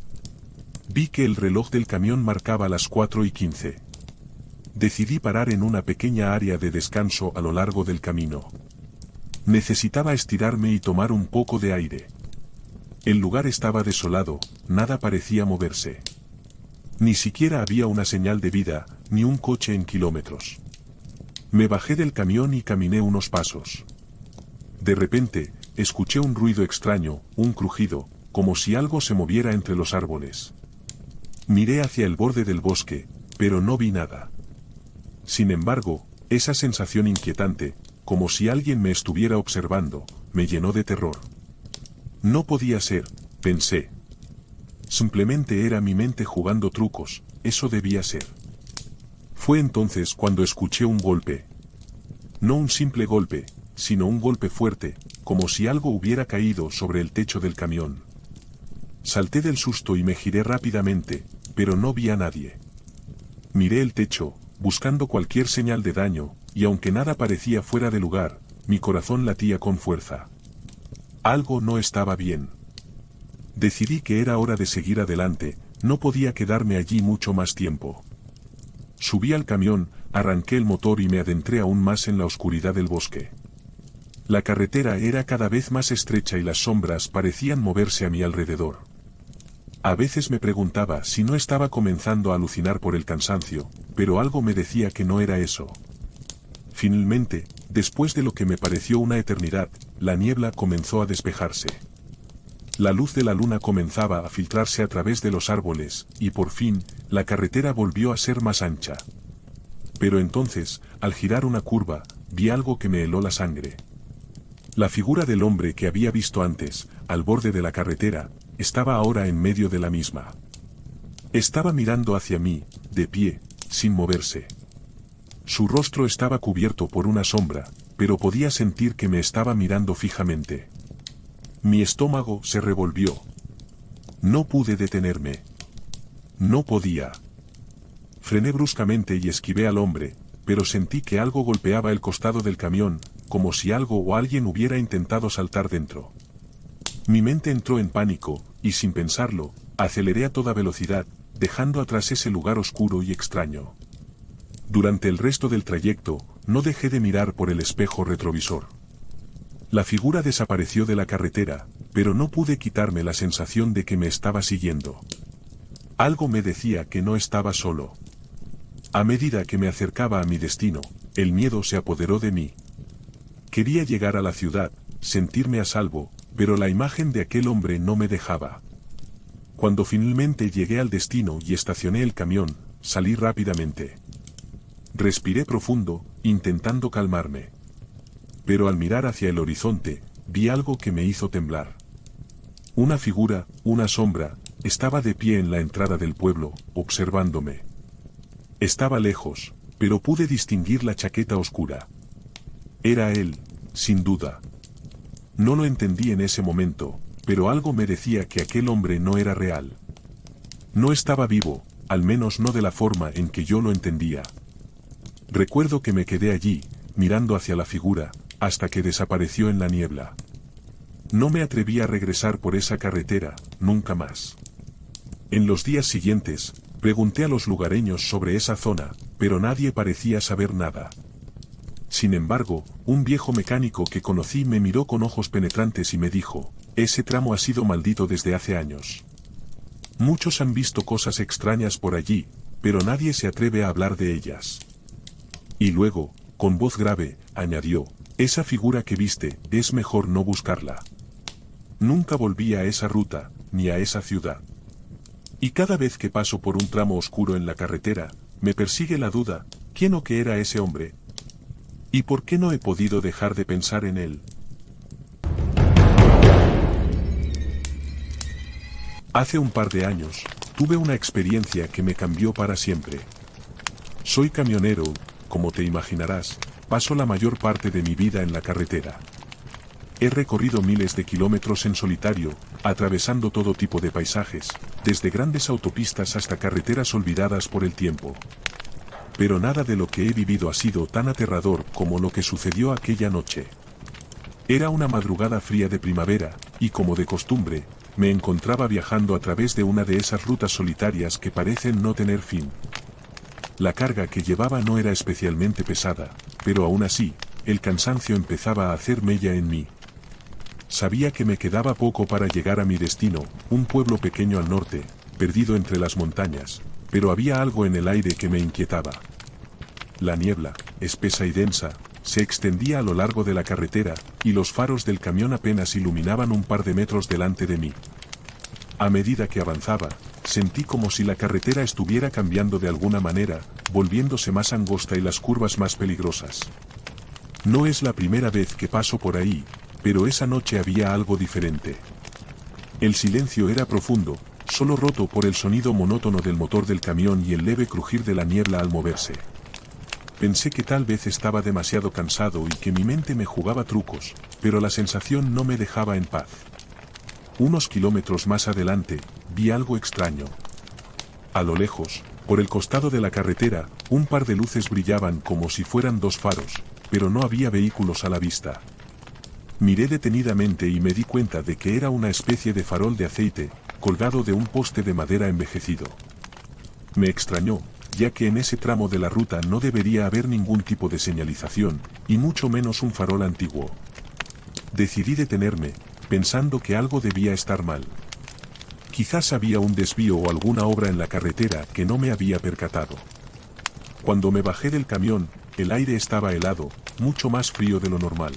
Vi que el reloj del camión marcaba las 4:15. Decidí parar en una pequeña área de descanso a lo largo del camino. Necesitaba estirarme y tomar un poco de aire. El lugar estaba desolado, nada parecía moverse. Ni siquiera había una señal de vida, ni un coche en kilómetros. Me bajé del camión y caminé unos pasos. De repente, escuché un ruido extraño, un crujido, como si algo se moviera entre los árboles. Miré hacia el borde del bosque, pero no vi nada. Sin embargo, esa sensación inquietante, como si alguien me estuviera observando, me llenó de terror. No podía ser, pensé. Simplemente era mi mente jugando trucos, eso debía ser. Fue entonces cuando escuché un golpe. No un simple golpe, sino un golpe fuerte, como si algo hubiera caído sobre el techo del camión. Salté del susto y me giré rápidamente, pero no vi a nadie. Miré el techo, buscando cualquier señal de daño, y aunque nada parecía fuera de lugar, mi corazón latía con fuerza. Algo no estaba bien. Decidí que era hora de seguir adelante, no podía quedarme allí mucho más tiempo. Subí al camión, arranqué el motor y me adentré aún más en la oscuridad del bosque. La carretera era cada vez más estrecha y las sombras parecían moverse a mi alrededor. A veces me preguntaba si no estaba comenzando a alucinar por el cansancio, pero algo me decía que no era eso. Finalmente, después de lo que me pareció una eternidad, la niebla comenzó a despejarse. La luz de la luna comenzaba a filtrarse a través de los árboles, y por fin, la carretera volvió a ser más ancha. Pero entonces, al girar una curva, vi algo que me heló la sangre. La figura del hombre que había visto antes, al borde de la carretera, estaba ahora en medio de la misma. Estaba mirando hacia mí, de pie, sin moverse. Su rostro estaba cubierto por una sombra, pero podía sentir que me estaba mirando fijamente. Mi estómago se revolvió. No pude detenerme. No podía. Frené bruscamente y esquivé al hombre, pero sentí que algo golpeaba el costado del camión, como si algo o alguien hubiera intentado saltar dentro. Mi mente entró en pánico, y sin pensarlo, aceleré a toda velocidad, dejando atrás ese lugar oscuro y extraño. Durante el resto del trayecto, no dejé de mirar por el espejo retrovisor. La figura desapareció de la carretera, pero no pude quitarme la sensación de que me estaba siguiendo. Algo me decía que no estaba solo. A medida que me acercaba a mi destino, el miedo se apoderó de mí. Quería llegar a la ciudad, sentirme a salvo, pero la imagen de aquel hombre no me dejaba. Cuando finalmente llegué al destino y estacioné el camión, salí rápidamente. Respiré profundo, intentando calmarme. Pero al mirar hacia el horizonte, vi algo que me hizo temblar. Una figura, una sombra, estaba de pie en la entrada del pueblo, observándome. Estaba lejos, pero pude distinguir la chaqueta oscura. Era él, sin duda. No lo entendí en ese momento, pero algo me decía que aquel hombre no era real. No estaba vivo, al menos no de la forma en que yo lo entendía. Recuerdo que me quedé allí, mirando hacia la figura, hasta que desapareció en la niebla. No me atreví a regresar por esa carretera, nunca más. En los días siguientes, pregunté a los lugareños sobre esa zona, pero nadie parecía saber nada. Sin embargo, un viejo mecánico que conocí me miró con ojos penetrantes y me dijo, ese tramo ha sido maldito desde hace años. Muchos han visto cosas extrañas por allí, pero nadie se atreve a hablar de ellas. Y luego, con voz grave, añadió, esa figura que viste, es mejor no buscarla. Nunca volví a esa ruta, ni a esa ciudad. Y cada vez que paso por un tramo oscuro en la carretera, me persigue la duda, ¿quién o qué era ese hombre? ¿Y por qué no he podido dejar de pensar en él? Hace un par de años, tuve una experiencia que me cambió para siempre. Soy camionero, como te imaginarás, paso la mayor parte de mi vida en la carretera. He recorrido miles de kilómetros en solitario, atravesando todo tipo de paisajes, desde grandes autopistas hasta carreteras olvidadas por el tiempo. Pero nada de lo que he vivido ha sido tan aterrador como lo que sucedió aquella noche. Era una madrugada fría de primavera, y como de costumbre, me encontraba viajando a través de una de esas rutas solitarias que parecen no tener fin. La carga que llevaba no era especialmente pesada, pero aún así, el cansancio empezaba a hacer mella en mí. Sabía que me quedaba poco para llegar a mi destino, un pueblo pequeño al norte, perdido entre las montañas, pero había algo en el aire que me inquietaba. La niebla, espesa y densa, se extendía a lo largo de la carretera, y los faros del camión apenas iluminaban un par de metros delante de mí. A medida que avanzaba, sentí como si la carretera estuviera cambiando de alguna manera, volviéndose más angosta y las curvas más peligrosas. No es la primera vez que paso por ahí, pero esa noche había algo diferente. El silencio era profundo, solo roto por el sonido monótono del motor del camión y el leve crujir de la niebla al moverse. Pensé que tal vez estaba demasiado cansado y que mi mente me jugaba trucos, pero la sensación no me dejaba en paz. Unos kilómetros más adelante, vi algo extraño. A lo lejos, por el costado de la carretera, un par de luces brillaban como si fueran dos faros, pero no había vehículos a la vista. Miré detenidamente y me di cuenta de que era una especie de farol de aceite, colgado de un poste de madera envejecido. Me extrañó, ya que en ese tramo de la ruta no debería haber ningún tipo de señalización, y mucho menos un farol antiguo. Decidí detenerme, pensando que algo debía estar mal. Quizás había un desvío o alguna obra en la carretera que no me había percatado. Cuando me bajé del camión, el aire estaba helado, mucho más frío de lo normal.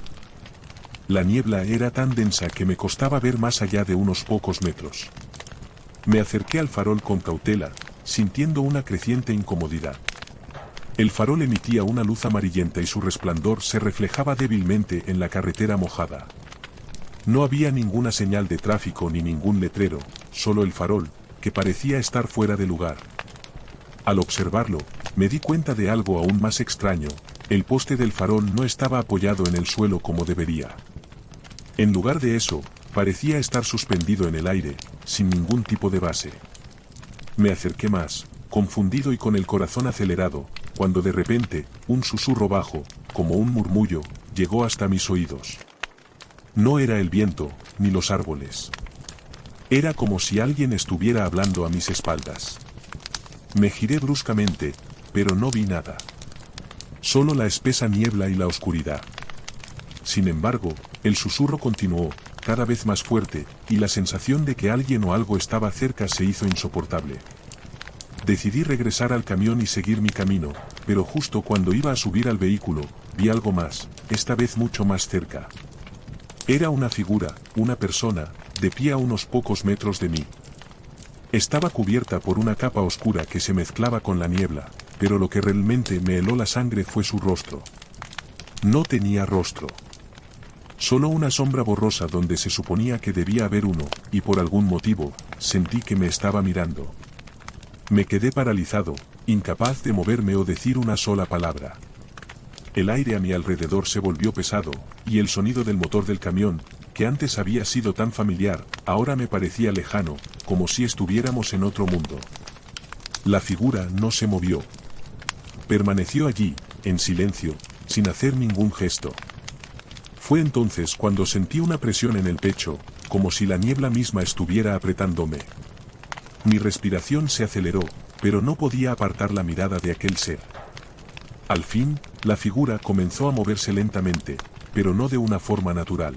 La niebla era tan densa que me costaba ver más allá de unos pocos metros. Me acerqué al farol con cautela, sintiendo una creciente incomodidad. El farol emitía una luz amarillenta y su resplandor se reflejaba débilmente en la carretera mojada. No había ninguna señal de tráfico ni ningún letrero, solo el farol, que parecía estar fuera de lugar. Al observarlo, me di cuenta de algo aún más extraño: el poste del farol no estaba apoyado en el suelo como debería. En lugar de eso, parecía estar suspendido en el aire, sin ningún tipo de base. Me acerqué más, confundido y con el corazón acelerado, cuando de repente, un susurro bajo, como un murmullo, llegó hasta mis oídos. No era el viento, ni los árboles. Era como si alguien estuviera hablando a mis espaldas. Me giré bruscamente, pero no vi nada. Solo la espesa niebla y la oscuridad. Sin embargo, el susurro continuó, cada vez más fuerte, y la sensación de que alguien o algo estaba cerca se hizo insoportable. Decidí regresar al camión y seguir mi camino, pero justo cuando iba a subir al vehículo, vi algo más, esta vez mucho más cerca. Era una figura, una persona, de pie a unos pocos metros de mí. Estaba cubierta por una capa oscura que se mezclaba con la niebla, pero lo que realmente me heló la sangre fue su rostro. No tenía rostro. Solo una sombra borrosa donde se suponía que debía haber uno, y por algún motivo, sentí que me estaba mirando. Me quedé paralizado, incapaz de moverme o decir una sola palabra. El aire a mi alrededor se volvió pesado, y el sonido del motor del camión, que antes había sido tan familiar, ahora me parecía lejano, como si estuviéramos en otro mundo. La figura no se movió. Permaneció allí, en silencio, sin hacer ningún gesto. Fue entonces cuando sentí una presión en el pecho, como si la niebla misma estuviera apretándome. Mi respiración se aceleró, pero no podía apartar la mirada de aquel ser. Al fin, la figura comenzó a moverse lentamente, pero no de una forma natural.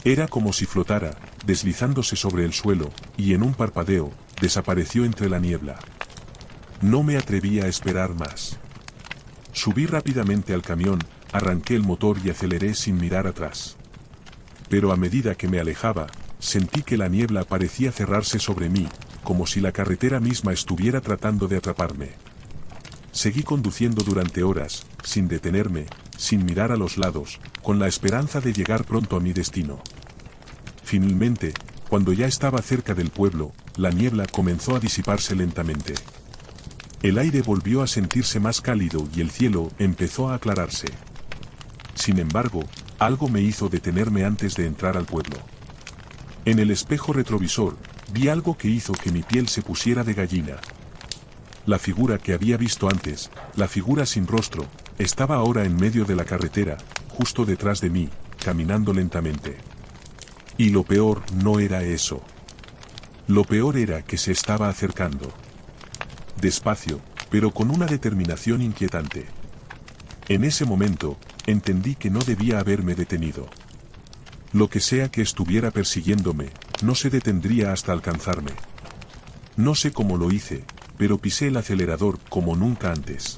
Era como si flotara, deslizándose sobre el suelo, y en un parpadeo, desapareció entre la niebla. No me atreví a esperar más. Subí rápidamente al camión, arranqué el motor y aceleré sin mirar atrás. Pero a medida que me alejaba, sentí que la niebla parecía cerrarse sobre mí, como si la carretera misma estuviera tratando de atraparme. Seguí conduciendo durante horas, sin detenerme, sin mirar a los lados, con la esperanza de llegar pronto a mi destino. Finalmente, cuando ya estaba cerca del pueblo, la niebla comenzó a disiparse lentamente. El aire volvió a sentirse más cálido y el cielo empezó a aclararse. Sin embargo, algo me hizo detenerme antes de entrar al pueblo. En el espejo retrovisor, vi algo que hizo que mi piel se pusiera de gallina. La figura que había visto antes, la figura sin rostro, estaba ahora en medio de la carretera, justo detrás de mí, caminando lentamente. Y lo peor no era eso. Lo peor era que se estaba acercando. Despacio, pero con una determinación inquietante. En ese momento, entendí que no debía haberme detenido. Lo que sea que estuviera persiguiéndome, no se detendría hasta alcanzarme. No sé cómo lo hice, pero pisé el acelerador como nunca antes.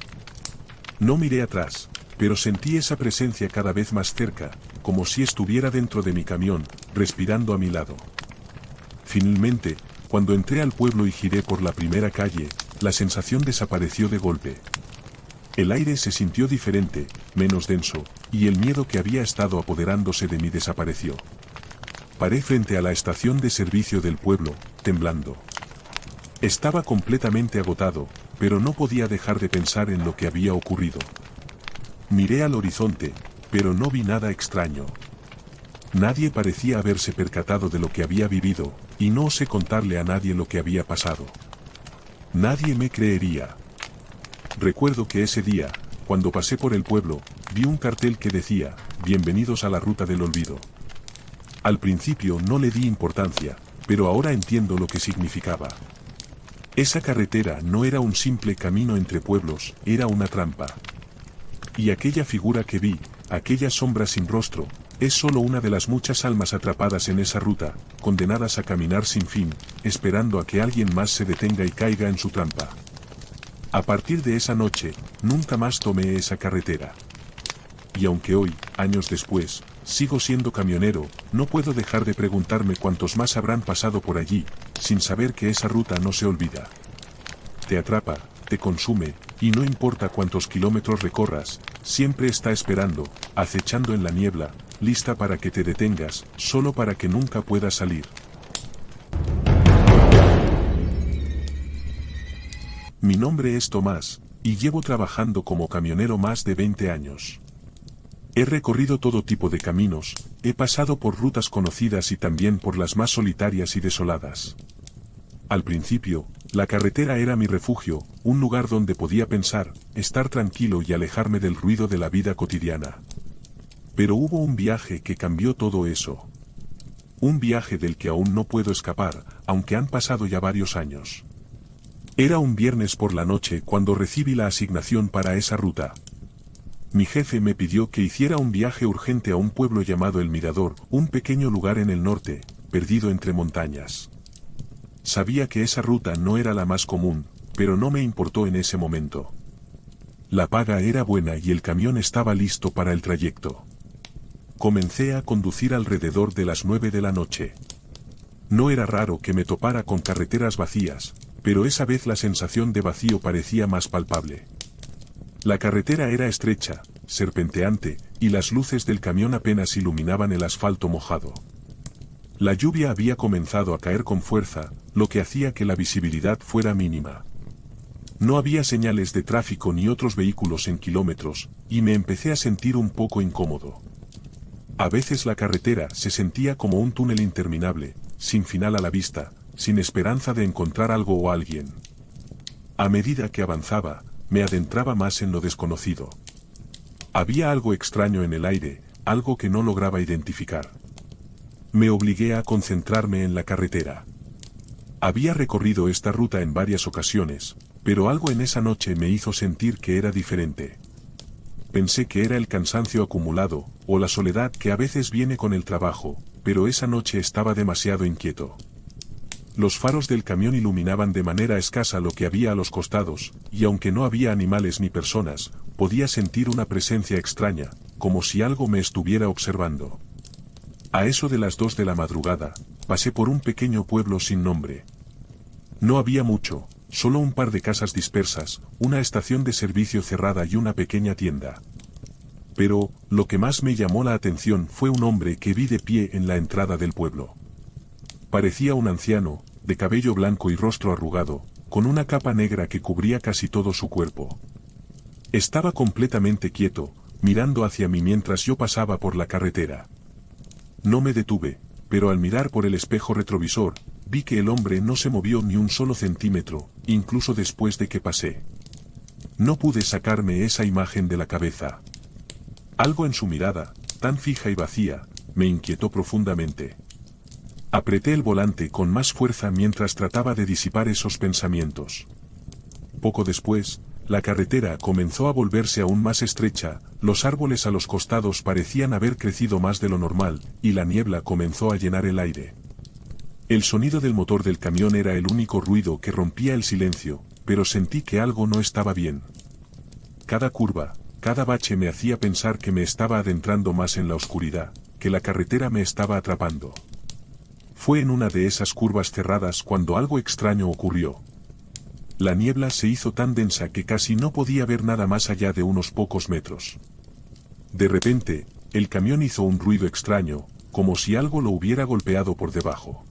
No miré atrás, pero sentí esa presencia cada vez más cerca, como si estuviera dentro de mi camión, respirando a mi lado. Finalmente, cuando entré al pueblo y giré por la primera calle, la sensación desapareció de golpe. El aire se sintió diferente, menos denso, y el miedo que había estado apoderándose de mí desapareció. Paré frente a la estación de servicio del pueblo, temblando. Estaba completamente agotado, pero no podía dejar de pensar en lo que había ocurrido. Miré al horizonte, pero no vi nada extraño. Nadie parecía haberse percatado de lo que había vivido, y no osé contarle a nadie lo que había pasado. Nadie me creería. Recuerdo que ese día, cuando pasé por el pueblo, vi un cartel que decía, "Bienvenidos a la ruta del olvido". Al principio no le di importancia, pero ahora entiendo lo que significaba. Esa carretera no era un simple camino entre pueblos, era una trampa. Y aquella figura que vi, aquella sombra sin rostro, es solo una de las muchas almas atrapadas en esa ruta, condenadas a caminar sin fin, esperando a que alguien más se detenga y caiga en su trampa. A partir de esa noche, nunca más tomé esa carretera. Y aunque hoy, años después, sigo siendo camionero, no puedo dejar de preguntarme cuántos más habrán pasado por allí, sin saber que esa ruta no se olvida. Te atrapa, te consume, y no importa cuántos kilómetros recorras, siempre está esperando, acechando en la niebla, lista para que te detengas, solo para que nunca puedas salir. Mi nombre es Tomás, y llevo trabajando como camionero más de 20 años. He recorrido todo tipo de caminos, he pasado por rutas conocidas y también por las más solitarias y desoladas. Al principio, la carretera era mi refugio, un lugar donde podía pensar, estar tranquilo y alejarme del ruido de la vida cotidiana. Pero hubo un viaje que cambió todo eso. Un viaje del que aún no puedo escapar, aunque han pasado ya varios años. Era un viernes por la noche cuando recibí la asignación para esa ruta. Mi jefe me pidió que hiciera un viaje urgente a un pueblo llamado El Mirador, un pequeño lugar en el norte, perdido entre montañas. Sabía que esa ruta no era la más común, pero no me importó en ese momento. La paga era buena y el camión estaba listo para el trayecto. Comencé a conducir alrededor de las 9 de la noche. No era raro que me topara con carreteras vacías, pero esa vez la sensación de vacío parecía más palpable. La carretera era estrecha, serpenteante, y las luces del camión apenas iluminaban el asfalto mojado. La lluvia había comenzado a caer con fuerza, lo que hacía que la visibilidad fuera mínima. No había señales de tráfico ni otros vehículos en kilómetros, y me empecé a sentir un poco incómodo. A veces la carretera se sentía como un túnel interminable, sin final a la vista, sin esperanza de encontrar algo o alguien. A medida que avanzaba, me adentraba más en lo desconocido. Había algo extraño en el aire, algo que no lograba identificar. Me obligué a concentrarme en la carretera. Había recorrido esta ruta en varias ocasiones, pero algo en esa noche me hizo sentir que era diferente. Pensé que era el cansancio acumulado, o la soledad que a veces viene con el trabajo, pero esa noche estaba demasiado inquieto. Los faros del camión iluminaban de manera escasa lo que había a los costados, y aunque no había animales ni personas, podía sentir una presencia extraña, como si algo me estuviera observando. A eso de las 2 de la madrugada, pasé por un pequeño pueblo sin nombre. No había mucho, solo un par de casas dispersas, una estación de servicio cerrada y una pequeña tienda. Pero, lo que más me llamó la atención fue un hombre que vi de pie en la entrada del pueblo. Parecía un anciano, de cabello blanco y rostro arrugado, con una capa negra que cubría casi todo su cuerpo. Estaba completamente quieto, mirando hacia mí mientras yo pasaba por la carretera. No me detuve, pero al mirar por el espejo retrovisor, vi que el hombre no se movió ni un solo centímetro, incluso después de que pasé. No pude sacarme esa imagen de la cabeza. Algo en su mirada, tan fija y vacía, me inquietó profundamente. Apreté el volante con más fuerza mientras trataba de disipar esos pensamientos. Poco después, la carretera comenzó a volverse aún más estrecha, los árboles a los costados parecían haber crecido más de lo normal, y la niebla comenzó a llenar el aire. El sonido del motor del camión era el único ruido que rompía el silencio, pero sentí que algo no estaba bien. Cada curva, cada bache me hacía pensar que me estaba adentrando más en la oscuridad, que la carretera me estaba atrapando. Fue en una de esas curvas cerradas cuando algo extraño ocurrió. La niebla se hizo tan densa que casi no podía ver nada más allá de unos pocos metros. De repente, el camión hizo un ruido extraño, como si algo lo hubiera golpeado por debajo.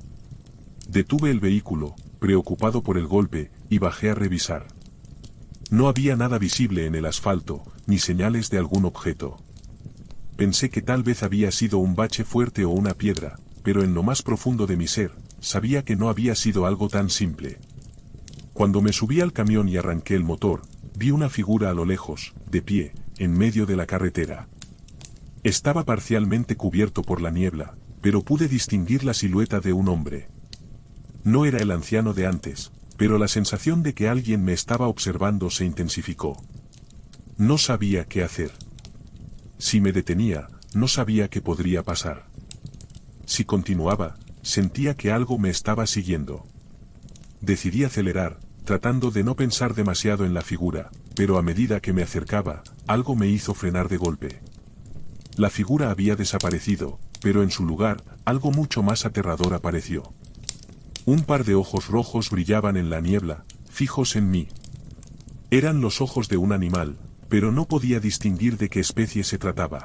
Detuve el vehículo, preocupado por el golpe, y bajé a revisar. No había nada visible en el asfalto, ni señales de algún objeto. Pensé que tal vez había sido un bache fuerte o una piedra, pero en lo más profundo de mi ser, sabía que no había sido algo tan simple. Cuando me subí al camión y arranqué el motor, vi una figura a lo lejos, de pie, en medio de la carretera. Estaba parcialmente cubierto por la niebla, pero pude distinguir la silueta de un hombre. No era el anciano de antes, pero la sensación de que alguien me estaba observando se intensificó. No sabía qué hacer. Si me detenía, no sabía qué podría pasar. Si continuaba, sentía que algo me estaba siguiendo. Decidí acelerar, tratando de no pensar demasiado en la figura, pero a medida que me acercaba, algo me hizo frenar de golpe. La figura había desaparecido, pero en su lugar, algo mucho más aterrador apareció. Un par de ojos rojos brillaban en la niebla, fijos en mí. Eran los ojos de un animal, pero no podía distinguir de qué especie se trataba.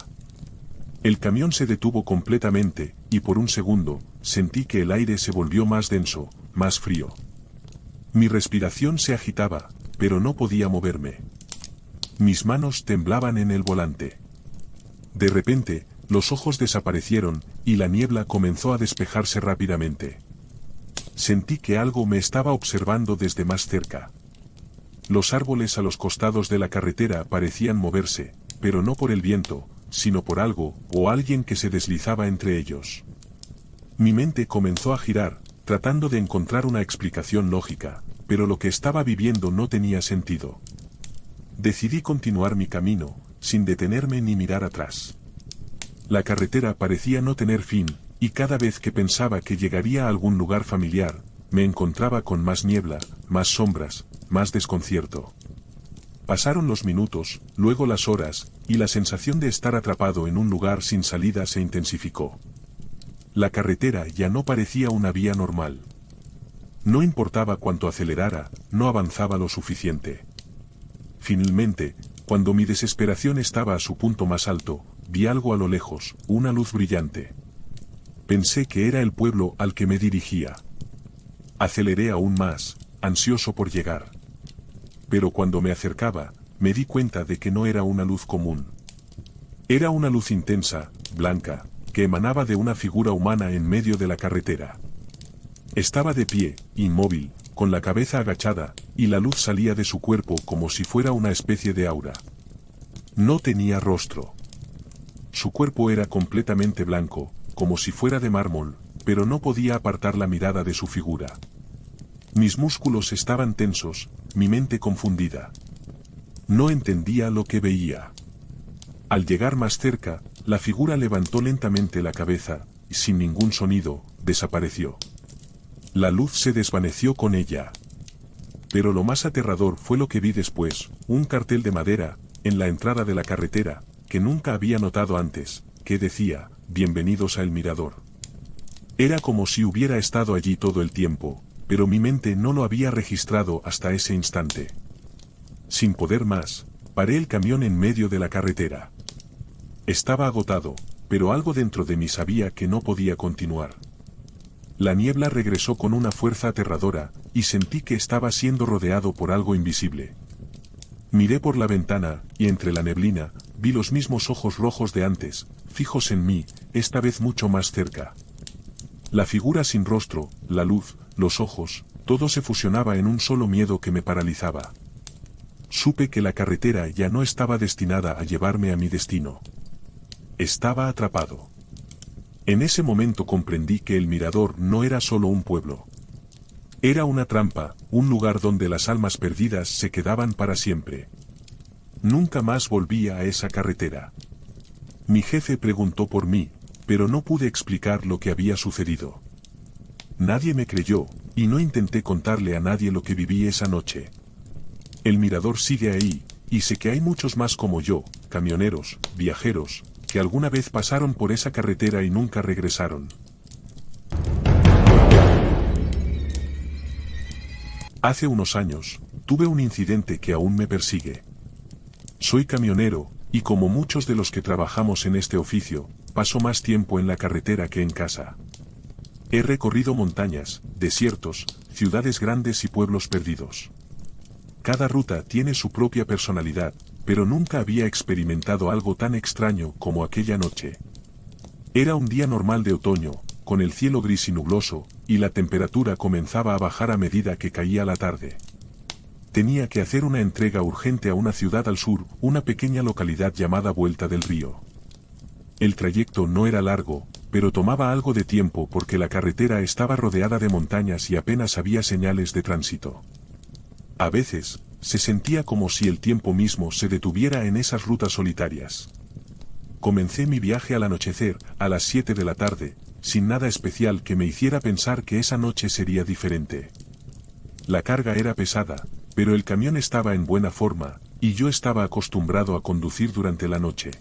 El camión se detuvo completamente, y por un segundo, sentí que el aire se volvió más denso, más frío. Mi respiración se agitaba, pero no podía moverme. Mis manos temblaban en el volante. De repente, los ojos desaparecieron, y la niebla comenzó a despejarse rápidamente. Sentí que algo me estaba observando desde más cerca. Los árboles a los costados de la carretera parecían moverse, pero no por el viento, sino por algo o alguien que se deslizaba entre ellos. Mi mente comenzó a girar, tratando de encontrar una explicación lógica, pero lo que estaba viviendo no tenía sentido. Decidí continuar mi camino, sin detenerme ni mirar atrás. La carretera parecía no tener fin, y cada vez que pensaba que llegaría a algún lugar familiar, me encontraba con más niebla, más sombras, más desconcierto. Pasaron los minutos, luego las horas, y la sensación de estar atrapado en un lugar sin salida se intensificó. La carretera ya no parecía una vía normal. No importaba cuánto acelerara, no avanzaba lo suficiente. Finalmente, cuando mi desesperación estaba a su punto más alto, vi algo a lo lejos, una luz brillante. Pensé que era el pueblo al que me dirigía. Aceleré aún más, ansioso por llegar. Pero cuando me acercaba, me di cuenta de que no era una luz común. Era una luz intensa, blanca, que emanaba de una figura humana en medio de la carretera. Estaba de pie, inmóvil, con la cabeza agachada, y la luz salía de su cuerpo como si fuera una especie de aura. No tenía rostro. Su cuerpo era completamente blanco, como si fuera de mármol, pero no podía apartar la mirada de su figura. Mis músculos estaban tensos, mi mente confundida. No entendía lo que veía. Al llegar más cerca, la figura levantó lentamente la cabeza, y sin ningún sonido, desapareció. La luz se desvaneció con ella. Pero lo más aterrador fue lo que vi después, un cartel de madera, en la entrada de la carretera, que nunca había notado antes, que decía, «Bienvenidos a El Mirador». Era como si hubiera estado allí todo el tiempo, pero mi mente no lo había registrado hasta ese instante. Sin poder más, paré el camión en medio de la carretera. Estaba agotado, pero algo dentro de mí sabía que no podía continuar. La niebla regresó con una fuerza aterradora, y sentí que estaba siendo rodeado por algo invisible. Miré por la ventana, y entre la neblina, vi los mismos ojos rojos de antes, fijos en mí, esta vez mucho más cerca. La figura sin rostro, la luz, los ojos, todo se fusionaba en un solo miedo que me paralizaba. Supe que la carretera ya no estaba destinada a llevarme a mi destino. Estaba atrapado. En ese momento comprendí que el Mirador no era solo un pueblo. Era una trampa, un lugar donde las almas perdidas se quedaban para siempre. Nunca más volví a esa carretera. Mi jefe preguntó por mí, pero no pude explicar lo que había sucedido. Nadie me creyó, y no intenté contarle a nadie lo que viví esa noche. El Mirador sigue ahí, y sé que hay muchos más como yo, camioneros, viajeros, que alguna vez pasaron por esa carretera y nunca regresaron. Hace unos años, tuve un incidente que aún me persigue. Soy camionero, y como muchos de los que trabajamos en este oficio, paso más tiempo en la carretera que en casa. He recorrido montañas, desiertos, ciudades grandes y pueblos perdidos. Cada ruta tiene su propia personalidad, pero nunca había experimentado algo tan extraño como aquella noche. Era un día normal de otoño, con el cielo gris y nubloso, y la temperatura comenzaba a bajar a medida que caía la tarde. Tenía que hacer una entrega urgente a una ciudad al sur, una pequeña localidad llamada Vuelta del Río. El trayecto no era largo, pero tomaba algo de tiempo porque la carretera estaba rodeada de montañas y apenas había señales de tránsito. A veces, se sentía como si el tiempo mismo se detuviera en esas rutas solitarias. Comencé mi viaje al anochecer, a las 7 de la tarde, sin nada especial que me hiciera pensar que esa noche sería diferente. La carga era pesada, pero el camión estaba en buena forma, y yo estaba acostumbrado a conducir durante la noche.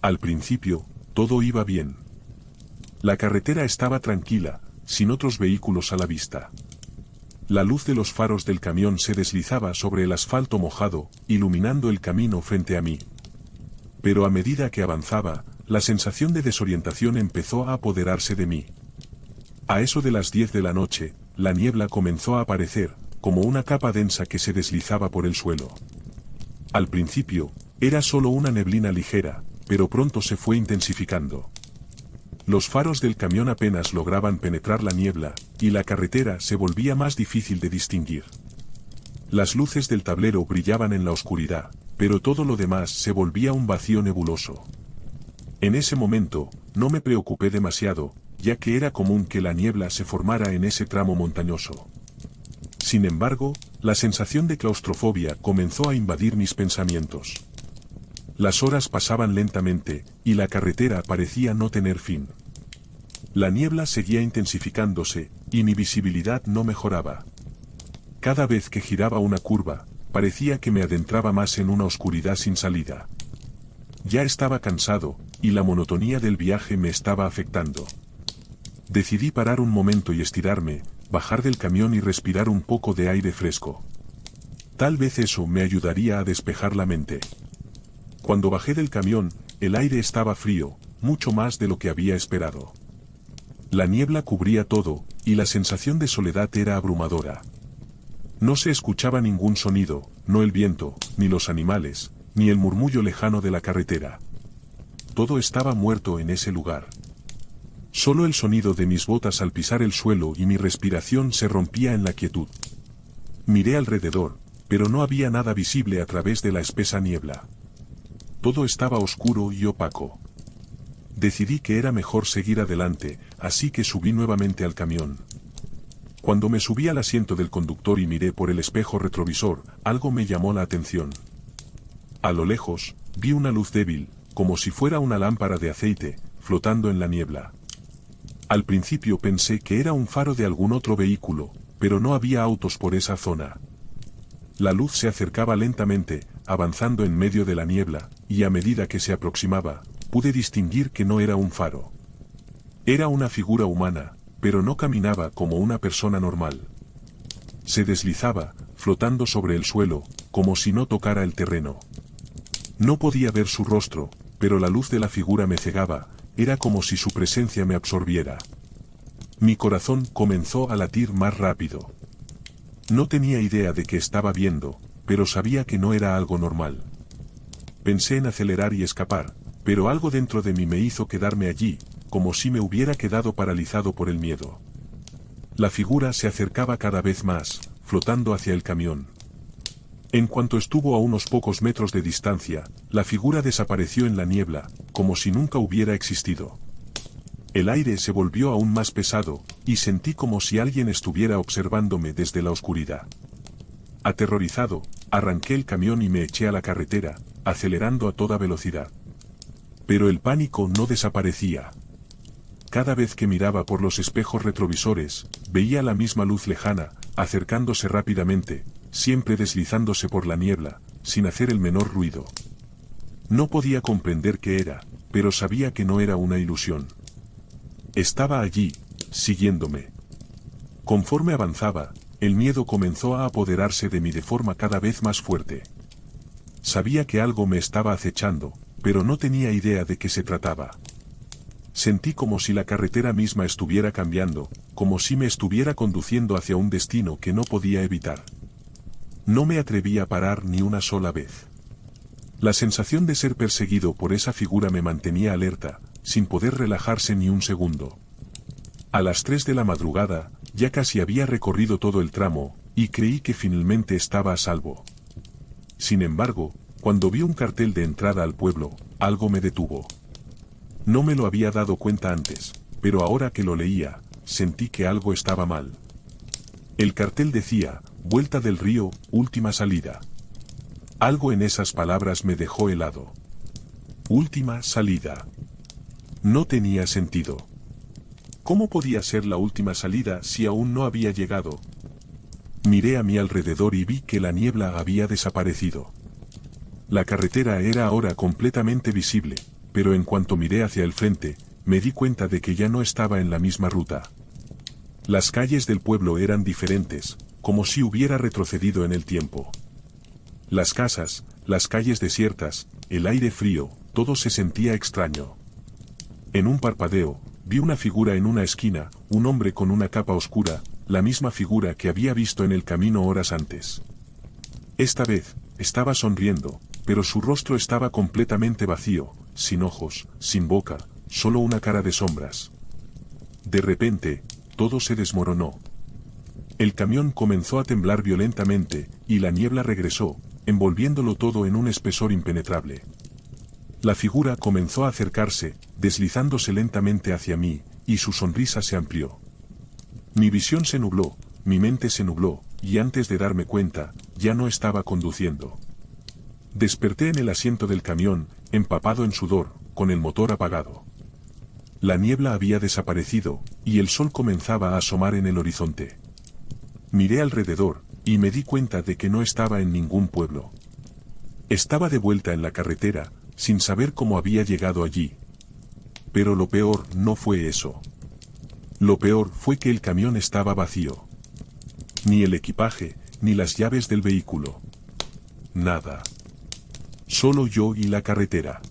Al principio, todo iba bien. La carretera estaba tranquila, sin otros vehículos a la vista. La luz de los faros del camión se deslizaba sobre el asfalto mojado, iluminando el camino frente a mí. Pero a medida que avanzaba, la sensación de desorientación empezó a apoderarse de mí. A eso de las 10 de la noche, la niebla comenzó a aparecer, como una capa densa que se deslizaba por el suelo. Al principio, era solo una neblina ligera, pero pronto se fue intensificando. Los faros del camión apenas lograban penetrar la niebla, y la carretera se volvía más difícil de distinguir. Las luces del tablero brillaban en la oscuridad, pero todo lo demás se volvía un vacío nebuloso. En ese momento, no me preocupé demasiado, ya que era común que la niebla se formara en ese tramo montañoso. Sin embargo, la sensación de claustrofobia comenzó a invadir mis pensamientos. Las horas pasaban lentamente, y la carretera parecía no tener fin. La niebla seguía intensificándose, y mi visibilidad no mejoraba. Cada vez que giraba una curva, parecía que me adentraba más en una oscuridad sin salida. Ya estaba cansado, y la monotonía del viaje me estaba afectando. Decidí parar un momento y estirarme, bajar del camión y respirar un poco de aire fresco. Tal vez eso me ayudaría a despejar la mente. Cuando bajé del camión, el aire estaba frío, mucho más de lo que había esperado. La niebla cubría todo, y la sensación de soledad era abrumadora. No se escuchaba ningún sonido, no el viento, ni los animales, ni el murmullo lejano de la carretera. Todo estaba muerto en ese lugar. Solo el sonido de mis botas al pisar el suelo y mi respiración se rompía en la quietud. Miré alrededor, pero no había nada visible a través de la espesa niebla. Todo estaba oscuro y opaco. Decidí que era mejor seguir adelante, así que subí nuevamente al camión. Cuando me subí al asiento del conductor y miré por el espejo retrovisor, algo me llamó la atención. A lo lejos, vi una luz débil, como si fuera una lámpara de aceite, flotando en la niebla. Al principio pensé que era un faro de algún otro vehículo, pero no había autos por esa zona. La luz se acercaba lentamente, avanzando en medio de la niebla, y a medida que se aproximaba, pude distinguir que no era un faro. Era una figura humana, pero no caminaba como una persona normal. Se deslizaba, flotando sobre el suelo, como si no tocara el terreno. No podía ver su rostro, pero la luz de la figura me cegaba, era como si su presencia me absorbiera. Mi corazón comenzó a latir más rápido. No tenía idea de qué estaba viendo, pero sabía que no era algo normal. Pensé en acelerar y escapar, pero algo dentro de mí me hizo quedarme allí, como si me hubiera quedado paralizado por el miedo. La figura se acercaba cada vez más, flotando hacia el camión. En cuanto estuvo a unos pocos metros de distancia, la figura desapareció en la niebla, como si nunca hubiera existido. El aire se volvió aún más pesado, y sentí como si alguien estuviera observándome desde la oscuridad. Aterrorizado, arranqué el camión y me eché a la carretera, acelerando a toda velocidad. Pero el pánico no desaparecía. Cada vez que miraba por los espejos retrovisores, veía la misma luz lejana, acercándose rápidamente, siempre deslizándose por la niebla, sin hacer el menor ruido. No podía comprender qué era, pero sabía que no era una ilusión. Estaba allí, siguiéndome. Conforme avanzaba, el miedo comenzó a apoderarse de mí de forma cada vez más fuerte. Sabía que algo me estaba acechando, pero no tenía idea de qué se trataba. Sentí como si la carretera misma estuviera cambiando, como si me estuviera conduciendo hacia un destino que no podía evitar. No me atreví a parar ni una sola vez. La sensación de ser perseguido por esa figura me mantenía alerta, sin poder relajarse ni un segundo. A las 3 de la madrugada, ya casi había recorrido todo el tramo, y creí que finalmente estaba a salvo. Sin embargo, cuando vi un cartel de entrada al pueblo, algo me detuvo. No me lo había dado cuenta antes, pero ahora que lo leía, sentí que algo estaba mal. El cartel decía, Vuelta del Río, última salida. Algo en esas palabras me dejó helado. Última salida. No tenía sentido. ¿Cómo podía ser la última salida si aún no había llegado? Miré a mi alrededor y vi que la niebla había desaparecido. La carretera era ahora completamente visible, pero en cuanto miré hacia el frente, me di cuenta de que ya no estaba en la misma ruta. Las calles del pueblo eran diferentes, como si hubiera retrocedido en el tiempo. Las casas, las calles desiertas, el aire frío, todo se sentía extraño. En un parpadeo, vi una figura en una esquina, un hombre con una capa oscura, la misma figura que había visto en el camino horas antes. Esta vez, estaba sonriendo, pero su rostro estaba completamente vacío, sin ojos, sin boca, solo una cara de sombras. De repente, todo se desmoronó. El camión comenzó a temblar violentamente, y la niebla regresó, envolviéndolo todo en un espesor impenetrable. La figura comenzó a acercarse, deslizándose lentamente hacia mí, y su sonrisa se amplió. Mi visión se nubló, mi mente se nubló, y antes de darme cuenta, ya no estaba conduciendo. Desperté en el asiento del camión, empapado en sudor, con el motor apagado. La niebla había desaparecido, y el sol comenzaba a asomar en el horizonte. Miré alrededor, y me di cuenta de que no estaba en ningún pueblo. Estaba de vuelta en la carretera, sin saber cómo había llegado allí. Pero lo peor no fue eso. Lo peor fue que el camión estaba vacío. Ni el equipaje, ni las llaves del vehículo. Nada. Solo yo y la carretera.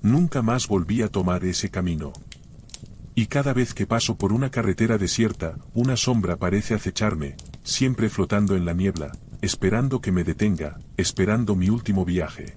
Nunca más volví a tomar ese camino. Y cada vez que paso por una carretera desierta, una sombra parece acecharme, siempre flotando en la niebla, esperando que me detenga, esperando mi último viaje.